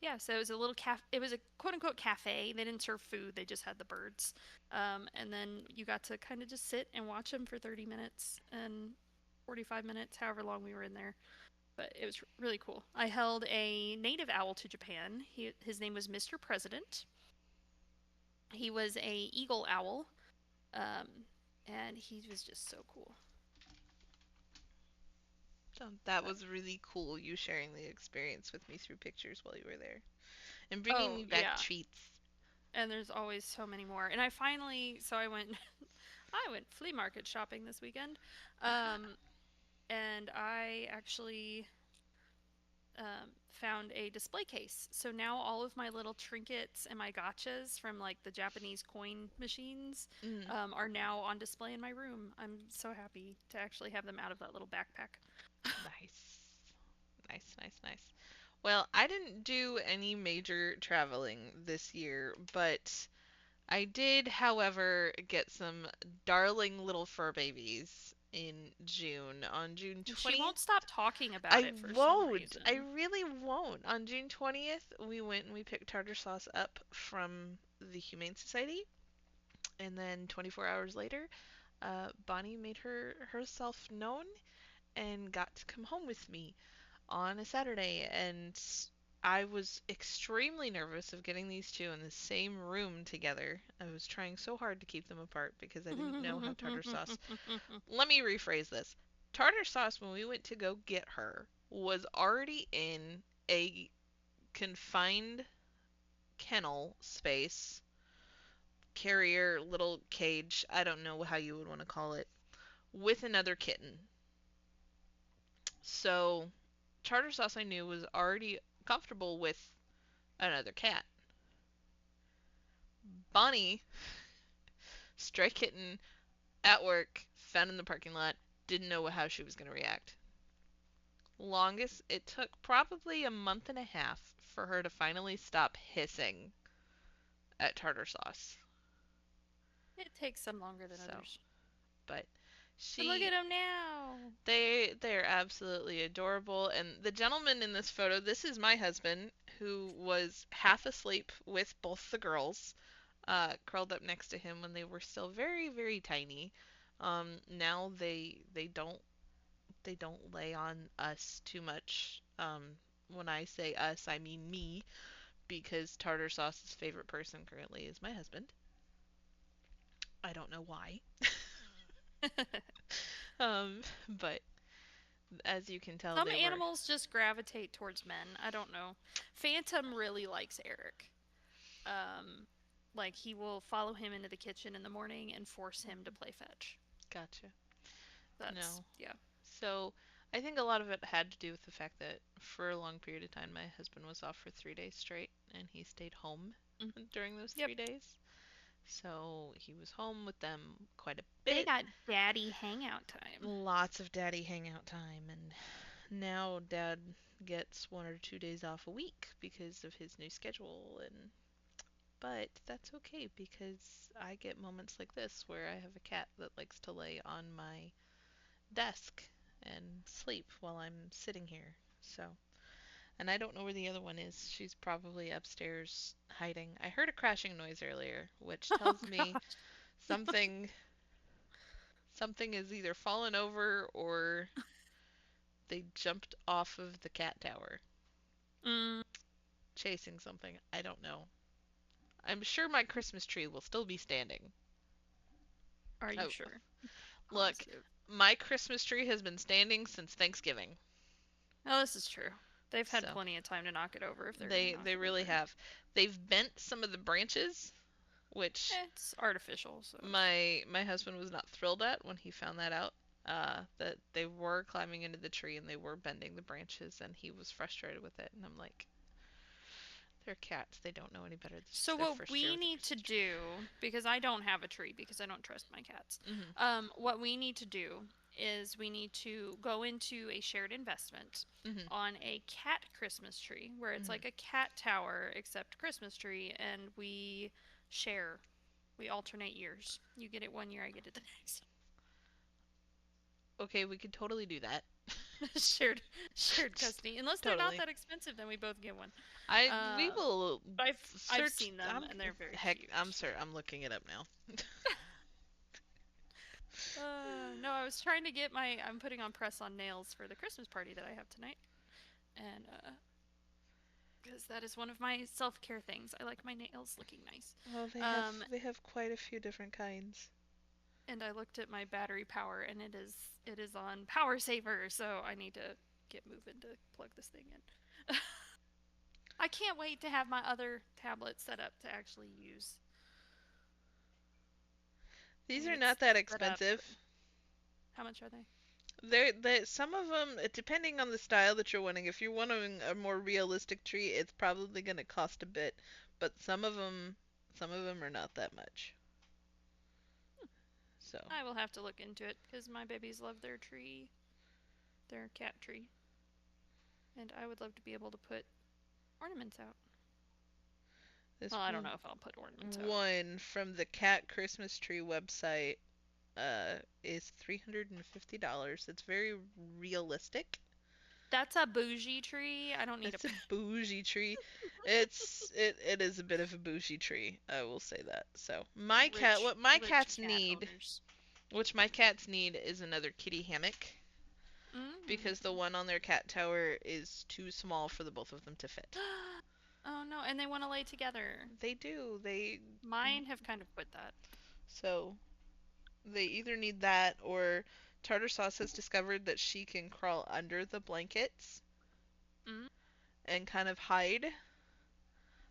yeah, so it was a little It was a quote unquote cafe. They didn't serve food. They just had the birds. And then you got to kind of just sit and watch them for 30 minutes and 45 minutes, however long we were in there. But it was really cool. I held a native owl to Japan. His name was Mr. President. He was a eagle owl, um, and he was just so cool. So that But, was really cool, you sharing the experience with me through pictures while you were there and bringing oh me back yeah, treats. and there's always so many more. And I finally, so I went, I went flea market shopping this weekend, um, and I actually found a display case. So now all of my little trinkets and my gotchas from like the Japanese coin machines Mm. are now on display in my room. I'm so happy to actually have them out of that little backpack. Nice. Nice, nice, nice. Well, I didn't do any major traveling this year, but I did, however, get some darling little fur babies in June. On June She 20th, won't stop talking about I it for some won't. I reason. really won't. On June 20th, we went and we picked tartar sauce up from the Humane Society, and then 24 hours later, Bonnie made herself known and got to come home with me on a Saturday, and I was extremely nervous of getting these two in the same room together. I was trying so hard to keep them apart because I didn't know how tartar sauce. Let me rephrase this. Tartar sauce, when we went to go get her, was already in a confined kennel space, carrier, little cage, I don't know how you would want to call it, with another kitten. So, tartar sauce I knew was already comfortable with another cat. Bonnie, stray kitten, at work, found in the parking lot, didn't know how she was going to react. Longest, it took probably a month and a half for her to finally stop hissing at tartar sauce. It takes some longer than So, others. but And look she at him now. they're absolutely adorable, and the gentleman in this photo, this is my husband who was half asleep with both the girls, curled up next to him when they were still very, very tiny. Now they don't lay on us too much. When I say us, I mean me, because tartar sauce's favorite person currently is my husband. I don't know why. But as you can tell, Some they were. animals just gravitate towards men. I don't know. Phantom really likes Eric. Um, like he will follow him into the kitchen in the morning and force him to play fetch. Gotcha. That's No. yeah. So I think a lot of it had to do with the fact that for a long period of time my husband was off for 3 days straight and he stayed home Mm. during those Yep. 3 days. So he was home with them quite a They bit. got daddy hangout time. Lots of daddy hangout time, and now dad gets 1 or 2 days off a week because of his new schedule. And but that's okay because I get moments like this where I have a cat that likes to lay on my desk and sleep while I'm sitting here. So, and I don't know where the other one is. She's probably upstairs hiding. I heard a crashing noise earlier, which Oh tells me gosh. something something is either fallen over or they jumped off of the cat tower Mm, chasing something. I don't know. I'm sure my Christmas tree will still be standing. are you Oh, sure? look, Positive. my Christmas tree has been standing since Thanksgiving. Oh, this is true. They've had So, plenty of time to knock it over if they're gonna they knock it really over. have. They've bent some of the branches, which It's artificial, so my husband was not thrilled at when he found that out. That they were climbing into the tree and they were bending the branches, and he was frustrated with it. And I'm like, they're cats. They don't know any better. This is so their what first year we with a need to Christmas tree. do, because I don't have a tree because I don't trust my cats. Mhm. What we need to do is we need to go into a shared investment Mhm. on a cat Christmas tree where it's Mhm. like a cat tower except Christmas tree and we share. We alternate years. You get it one year, I get it the next. Okay, we could totally do that. shared custody. Unless they're not Totally. that expensive, then we both get one. We Uh, will but I've search. seen them and they're very Heck, I'm cute. sorry. I'm looking it up now. No, I was trying to get my. I'm putting on press on nails for the Christmas party that I have tonight, and because that is one of my self care things. I like my nails looking nice. Well, Um, they have quite a few different kinds. and I looked at my battery power, and it is on power saver, so I need to get moving to plug this thing in. I can't wait to have my other tablet set up to actually use. I These mean, are it's not that set up, but expensive. how much are they? They some of them, depending on the style that you're wanting. If you're wanting a more realistic tree, it's probably going to cost a bit, but some of them are not that much. So, I will have to look into it because my babies love their tree, their cat tree, and I would love to be able to put ornaments out. this Well, I don't know if I'll put ornaments out. one from the Cat Christmas Tree website, is $350. It's very realistic. That's a bougie tree. I don't need a. It's a bougie tree. It is a bit of a bougie tree. I will say that. So my cat, Rich, what my rich cats cat need, owners. which my cats need, is another kitty hammock because the Mm. one on their cat tower is too small for the both of them to fit. Oh no, and they want to lay together. They do. They Mine have kind of quit that. so they either need that or Tartar Sauce has discovered that she can crawl under the blankets Mm. and kind of hide.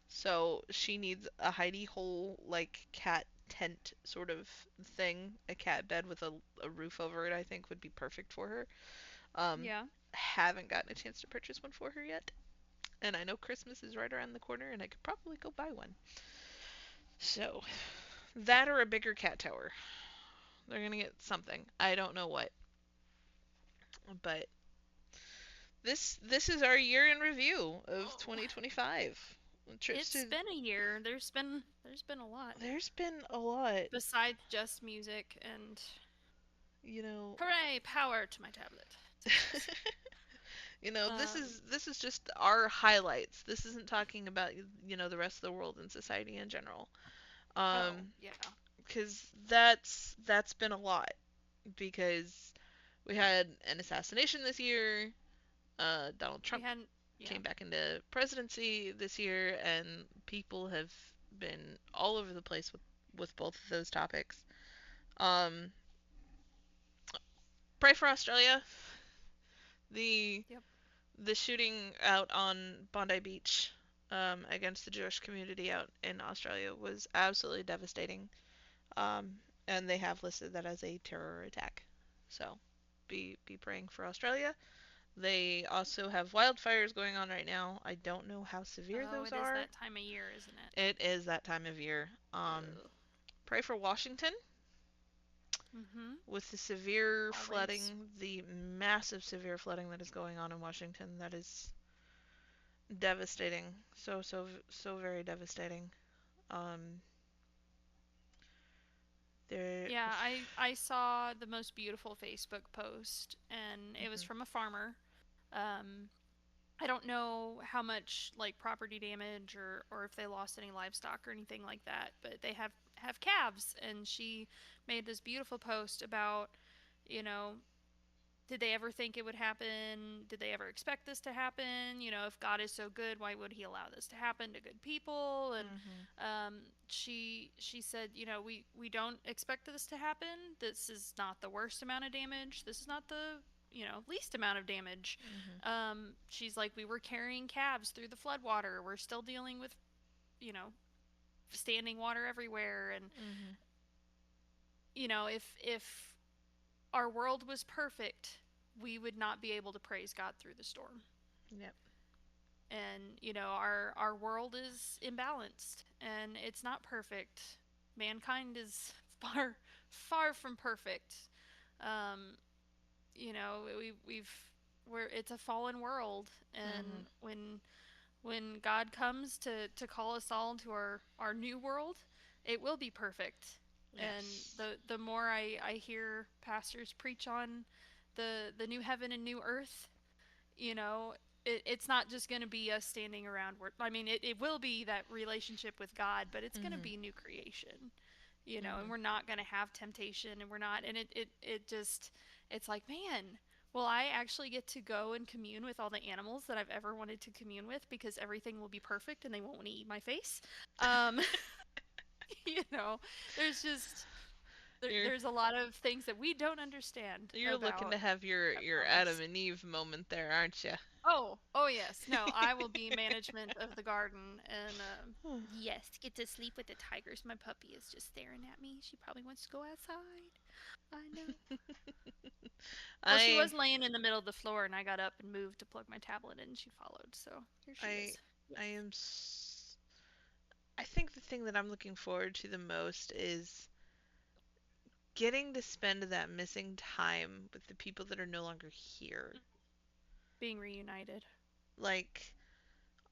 So she needs a hidey hole like cat tent sort of thing. A cat bed with a roof over it I think would be perfect for her. Um Yeah. haven't gotten a chance to purchase one for her yet. And I know Christmas is right around the corner and I could probably go buy one. So, that or a bigger cat tower. They're gonna get something. I don't know what. But this is our year in review of Oh. 2025. Trips It's to been a year. There's been a lot. there's been a lot, Besides just music and you know. hooray, power to my tablet. Success. You know, Um. this is just our highlights. This isn't talking about the rest of the world and society in general. Oh Um, yeah. because that's been a lot because we had an assassination this year. Donald We Trump hadn't. Yeah. came back into presidency this year, and people have been all over the place with both of those topics. Um, pray for Australia. The Yep. the shooting out on Bondi Beach against the Jewish community out in Australia was absolutely devastating. And they have listed that as a terror attack. So be praying for Australia. They also have wildfires going on right now. I don't know how severe Oh, those it is are. that time of year, isn't it? It is that time of year. Ugh. Pray for Washington Mhm. with the severe Always. flooding, the massive severe flooding that is going on in Washington. That is devastating. So very devastating. Um, there. Yeah, I saw the most beautiful Facebook post, and it was Mhm. from a farmer. Um, I don't know how much like property damage or if they lost any livestock or anything like that, but they have calves, and she made this beautiful post about, you know, did they ever think it would happen? Did they ever expect this to happen? If God is so good, why would He allow this to happen to good people? And Mhm. she said, we don't expect this to happen. This is not the worst amount of damage. This is not the least amount of damage. Mhm. She's like, we were carrying calves through the floodwater. We're still dealing with you know standing water everywhere, and Mhm. if our world was perfect, we would not be able to praise God through the storm. Yep. And our world is imbalanced and it's not perfect. Mankind is far from perfect. Um, we've we're it's a fallen world, and Mhm. when God comes to call us all to our new world, it will be perfect. And Yes. the more I hear pastors preach on the new heaven and new earth, you know, it's not just going to be us standing around. I mean, it will be that relationship with God, but it's going to Mhm. be new creation, and Mhm. we're not going to have temptation, and we're not, and it just, it's like, man, will I actually get to go and commune with all the animals that I've ever wanted to commune with because everything will be perfect and they won't want to eat my face? Um, you know, there's just, You're there's a lot of things that we don't understand you're looking about to have your Adam this. and Eve moment there, aren't you? Oh yes. No, I will be management of the garden, and yes, get to sleep with the tigers. My puppy is just staring at me. She probably wants to go outside. I know. Well, she I was laying in the middle of the floor, and I got up and moved to plug my tablet in, and she followed. So here she I is. Yes. I am I think the thing that I'm looking forward to the most is getting to spend that missing time with the people that are no longer here. Being reunited. Like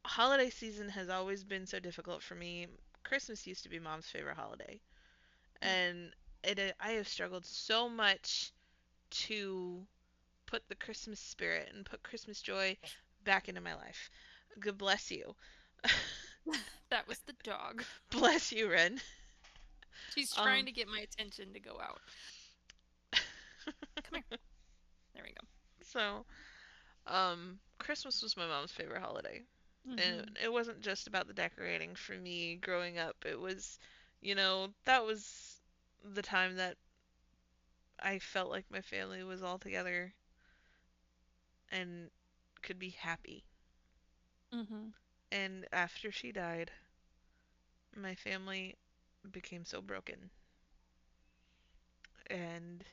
holiday season has always been so difficult for me. Christmas used to be mom's favorite holiday. Mm. And I have struggled so much to put the Christmas spirit and put Christmas joy back into my life. God bless you. That was the dog. Bless you, Ren. She's trying Um, to get my attention to go out. Come here. There we go. so, Christmas was my mom's favorite holiday. And Mhm. it wasn't just about the decorating for me growing up. It was, that was the time that I felt like my family was all together and could be happy. Mhm. And after she died, my family became so broken. And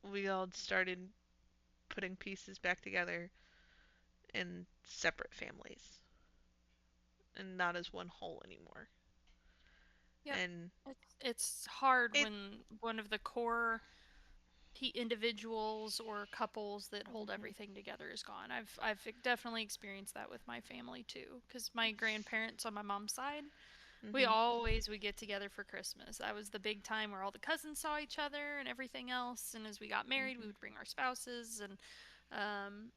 we all started putting pieces back together in separate families and not as one whole anymore. Yep. And It's hard it. when one of the core individuals or couples that hold Mhm, everything together is gone. I've definitely experienced that with my family too, because my grandparents on my mom's side, we mhm, always would get together for Christmas. That was the big time where all the cousins saw each other and everything else. And as we got married, we mhm. would bring our spouses. And, um,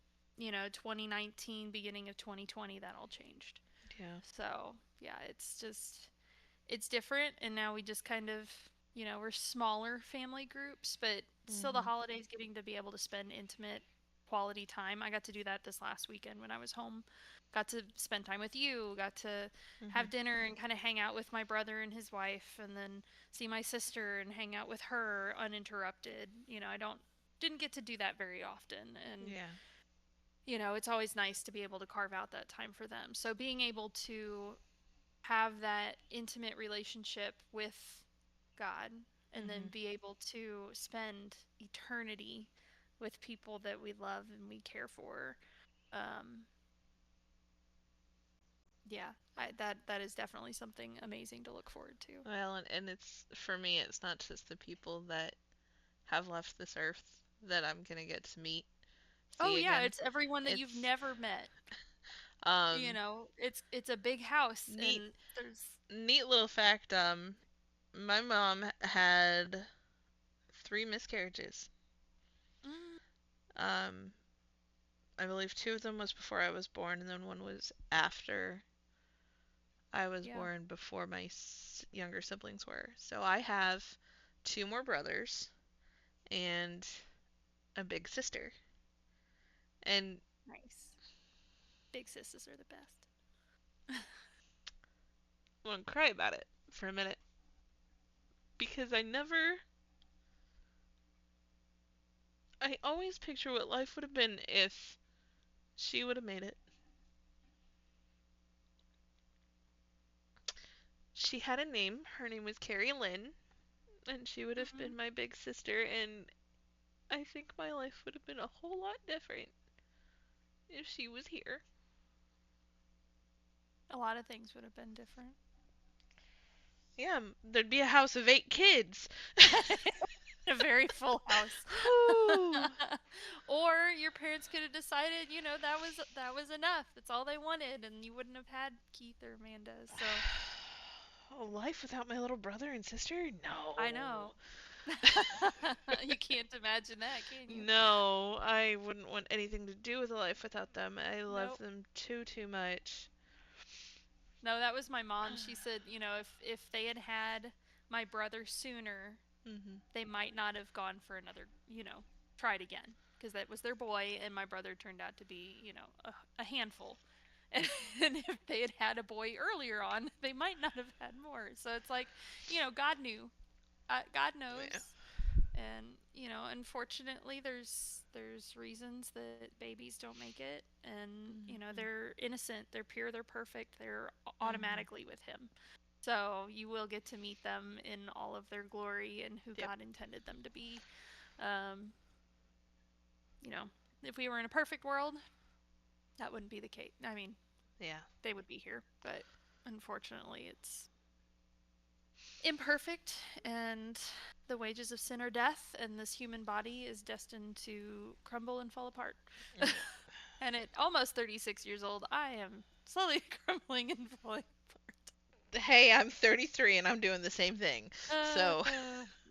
2019, beginning of 2020, that all changed. Yeah. So, yeah, it's just, it's different. And now we just kind of, we're smaller family groups, but still the Mhm, holidays getting to be able to spend intimate quality time. I got to do that this last weekend when I was home. Got to spend time with you, got to mhm. have dinner and kind of hang out with my brother and his wife, and then see my sister and hang out with her uninterrupted. I didn't get to do that very often. And Yeah. it's always nice to be able to carve out that time for them. So being able to have that intimate relationship with God and then Mhm. be able to spend eternity with people that we love and we care for. Um, yeah, that is definitely something amazing to look forward to. Well, and it's for me, it's not just the people that have left this earth that I'm gonna get to Oh see yeah, again. it's everyone that you've It's never met. um It's a big house neat and there's neat little fact. My mom had three miscarriages. mm, Um, I believe two of them was before I was born, and then one was after I was yeah, born, before my younger siblings were. So I have two more brothers and a big sister. And nice. Big sisters are the best. I'm gonna cry about it for a minute because I always picture what life would have been if she would have made it. She had a name. Her name was Carrie Lynn, and she would have Hmm. been my big sister. And I think my life would have been a whole lot different if she was here. A lot of things would have been different. Yeah, there'd be a house of 8 kids. A very full house. Whew. Or your parents could have decided, that was enough. That's all they wanted, and you wouldn't have had Keith or Amanda. So Oh, life without my little brother and sister? I No. know. You can't imagine that, can you? No, I wouldn't want anything to do with a life without them. I love Nope. them too much. No, that was my mom. She said, if they had had my brother sooner, Mhm. they might not have gone for another, tried again, because that was their boy, and my brother turned out to be, a handful. And, and if they had had a boy earlier on, they might not have had more. So it's like, God knew. God Yeah. knows. And unfortunately, there's reasons that babies don't make it, and Mhm. they're innocent, they're pure, they're perfect, they're Mhm. automatically with Him. So you will get to meet them in all of their glory and who Yep. God intended them to be. Um, you know, if we were in a perfect world, that wouldn't be the case. I mean, Yeah. they would be here, but unfortunately, it's imperfect, and the wages of sin are death, and this human body is destined to crumble and fall apart. Yeah. And at almost 36 years old, I am slowly crumbling and falling Hey, I'm 33 and I'm doing the same thing. apart. So,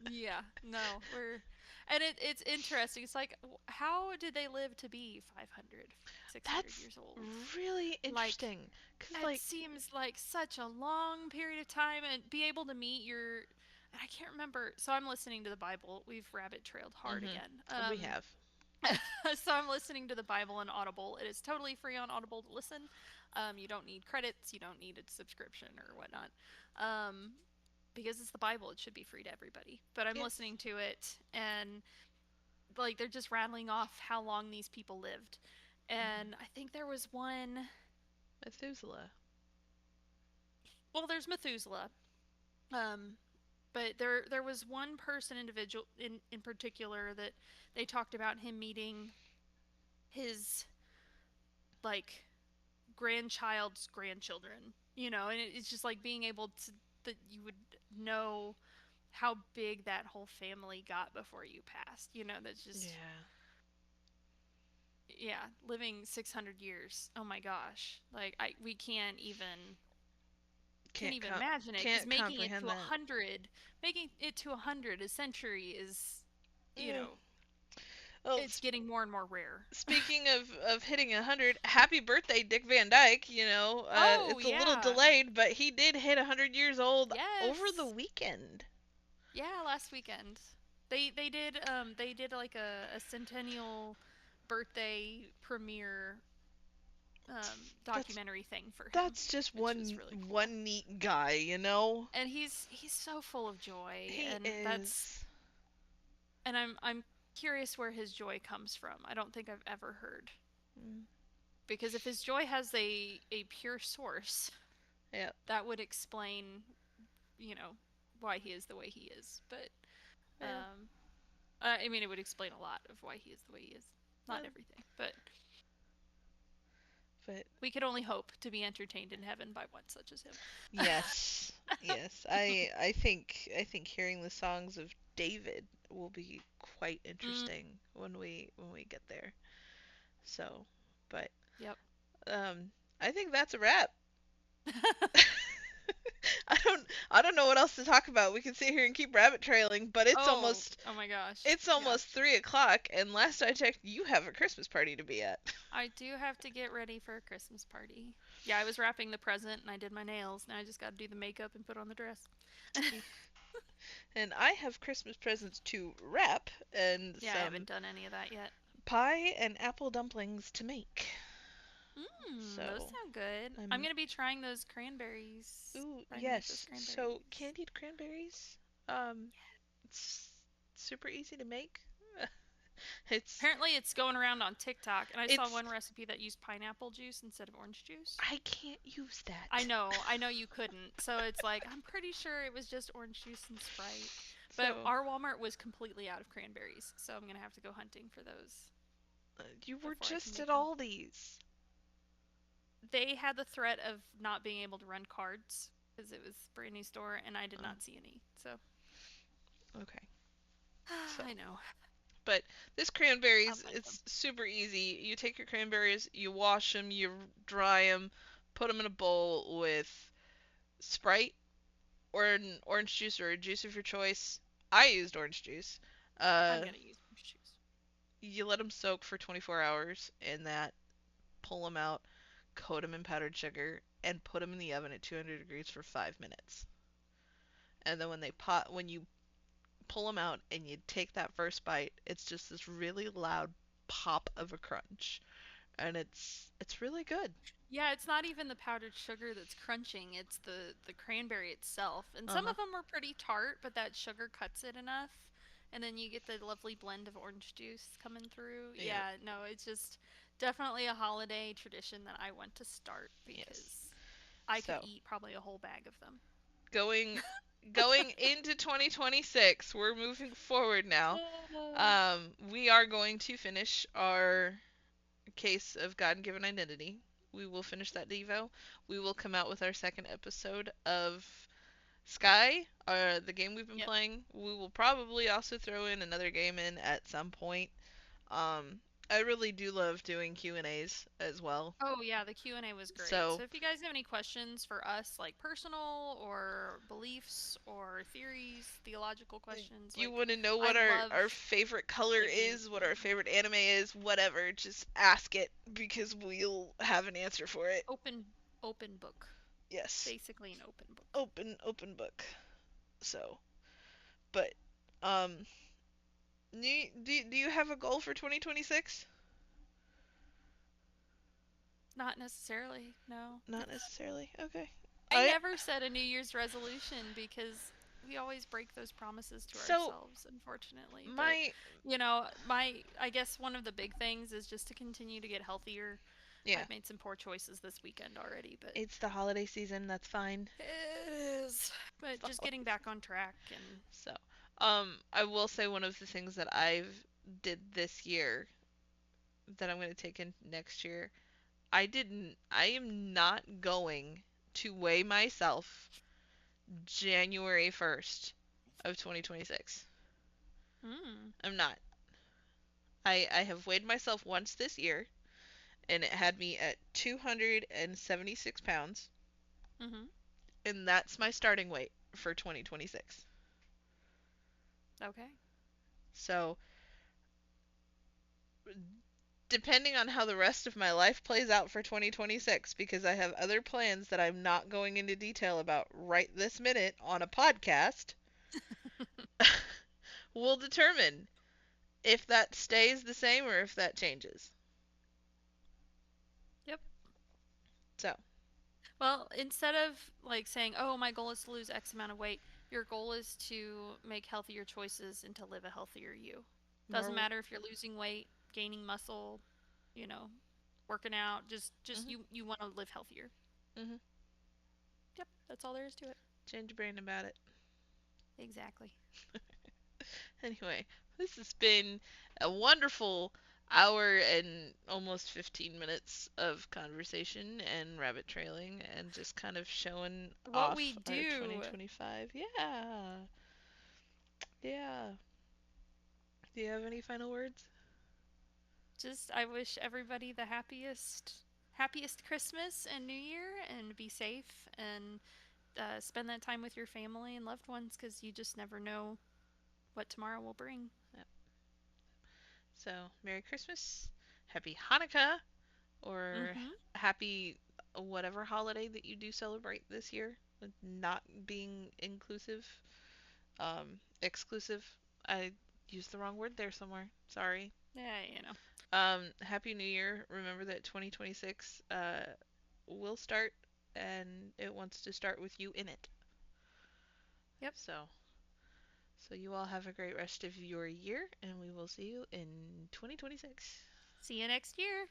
Yeah, no, and it's interesting. It's like, how did they live to be 500, 600 That's years old? really Like, interesting. Cause it like, seems like such a long period of time and be able to meet your. And I can't remember. So I'm listening to the Bible. We've rabbit trailed hard again. we have. So I'm listening to the Bible on Audible. It is totally free on Audible to listen. You don't need credits. You don't need a subscription or whatnot. Um, because it's the Bible, it should be free to everybody. But I'm Yes. listening to it, and like they're just rattling off how long these people lived. Hmm. And I think there was one. Methuselah. Well, there's Methuselah. Um, but there was one person individual in particular that they talked about him meeting his like grandchild's grandchildren, and it's just like being able to that you would know how big that whole family got before you passed. That's just Yeah. yeah, living 600 years. Oh my gosh. Like I we can't Can't even imagine it cuz can't comprehend that. making it to 100 a century is, you Yeah. know, Well, it's getting more and more rare. speaking of hitting 100, happy birthday, Dick Van Dyke. Oh, It's a little yeah. delayed, but he did hit 100 years old over the Yes. weekend. Yeah, last weekend. They did like a centennial birthday premiere That's documentary thing for him, that's just which was one really cool. one neat guy. And he's so full of joy, He and is. I'm curious where his joy comes from. I don't think I've ever heard, Mm, because if his joy has a pure source, yeah. that would explain, you know, why he is the way he is. But Yeah. um I mean, it would explain a lot of why he is the way he is. Not Well, everything, but but we could only hope to be entertained in heaven by one such as him. yes, yes. I think hearing the songs of David will be quite Mm, interesting when we get there. So, but yep. um, I think that's a wrap. I don't know what else to talk about. We can sit here and keep rabbit trailing, but it's Oh, almost oh my gosh. it's Yeah. almost 3 o'clock, and last I checked, you have a Christmas party to be at. I do have to get ready for a Christmas party. Yeah, I was wrapping the present and I did my nails. Now I just got to do the makeup and put on the dress. And I have Christmas presents to wrap and Yeah, I haven't some done any of that yet. pie and apple dumplings to make. Those So, sound good. I'm I'm gonna be trying those cranberries. ooh, Trying to make those yes. So, cranberries. candied cranberries. Um, it's super easy to make. It's Apparently, it's going around on TikTok, and I saw it's one recipe that used pineapple juice instead of orange juice. I can't use I that. know, I know you couldn't. So it's like, I'm pretty sure it was just orange juice and Sprite. But So, our Walmart was completely out of cranberries, so I'm gonna have to go hunting for those you were before I can just at make them. Aldi's. They had the threat of not being able to run cards because it was a brand new store, and I did Oh, not see any. So okay. So, I know. but this I'll cranberries, find some. it's super easy. You take your cranberries, you wash them, you dry them, put them in a bowl with Sprite or an orange juice or a juice of your choice. I used orange juice. I'm Uh, gonna use orange juice. you let them soak for 24 hours in that, pull them out, coat them in powdered sugar, and put them in the oven at 200 degrees for 5 minutes. And then when you pull them out and you take that first bite, it's just this really loud pop of a crunch, and it's really good. Yeah, it's not even the powdered sugar that's crunching, it's the cranberry itself. And Uh some huh. of them are pretty tart, but that sugar cuts it enough. And then you get the lovely blend of orange juice coming through. Yeah. Yeah, no, it's just definitely a holiday tradition that I want to start Yes. because I could So eat probably a whole bag of them. going going into 2026, we're moving forward now. We are going to finish our case of God-given identity. We will finish that Devo. We will come out with our second episode of Sky, the game we've been Yep. playing. We will probably also throw in another game in at some point. Um, I really do love doing Q&As as well. Oh yeah, the Q&A was great. So, So if you guys have any questions for us, like personal or beliefs or our theories, theological questions. You Like, want to know I what love our favorite color digging. is, what our favorite anime is, whatever. Just ask it because we'll have an answer for it. Open, open book. Yes. Basically, an open book. Open book. So, but um do you have a goal for 2026? Not necessarily, no. Not necessarily. Okay. I I never set a New Year's resolution because we always break those promises to so ourselves, unfortunately. But, my I guess one of the big things is just to continue to get healthier. yeah, I've made some poor choices this weekend already, but it's the holiday season, that's fine. it is. It's But the just getting holiday back season. on track and So, I will say one of the things that I've did this year that I'm going to take in next year. I am not going to weigh myself January 1st of 2026. mm, I'm not. I have weighed myself once this year, and it had me at 276 pounds, mhm. and that's my starting weight for 2026. Okay. So, depending on how the rest of my life plays out for 2026, because I have other plans that I'm not going into detail about right this minute on a podcast, will determine if that stays the same or if that changes. Yep. So, Well, instead of like saying, "Oh, my goal is to lose X amount of weight," your goal is to make healthier choices and to live a healthier you. Doesn't more. matter if you're losing weight, gaining muscle, you know, working out, just Mhm. you want to live healthier. Mhm. Yep, that's all there is to it. Change your brain about it. Exactly. Anyway, this has been a wonderful hour and almost 15 minutes of conversation and rabbit trailing and just kind of showing What we off our do, 2025. Yeah. Yeah. Do you have any final words? just I wish everybody the happiest Christmas and New Year, and be safe and spend that time with your family and loved ones because you just never know what tomorrow will bring. Yep. So, Merry Christmas, Happy Hanukkah, or Mm-hmm. happy whatever holiday that you do celebrate this year, not being inclusive, exclusive. I used the wrong word there somewhere. Sorry. Yeah, Happy New Year. Remember that 2026 will start and it wants to start with you in it. Yep. So you all have a great rest of your year and we will see you in 2026. See you next year.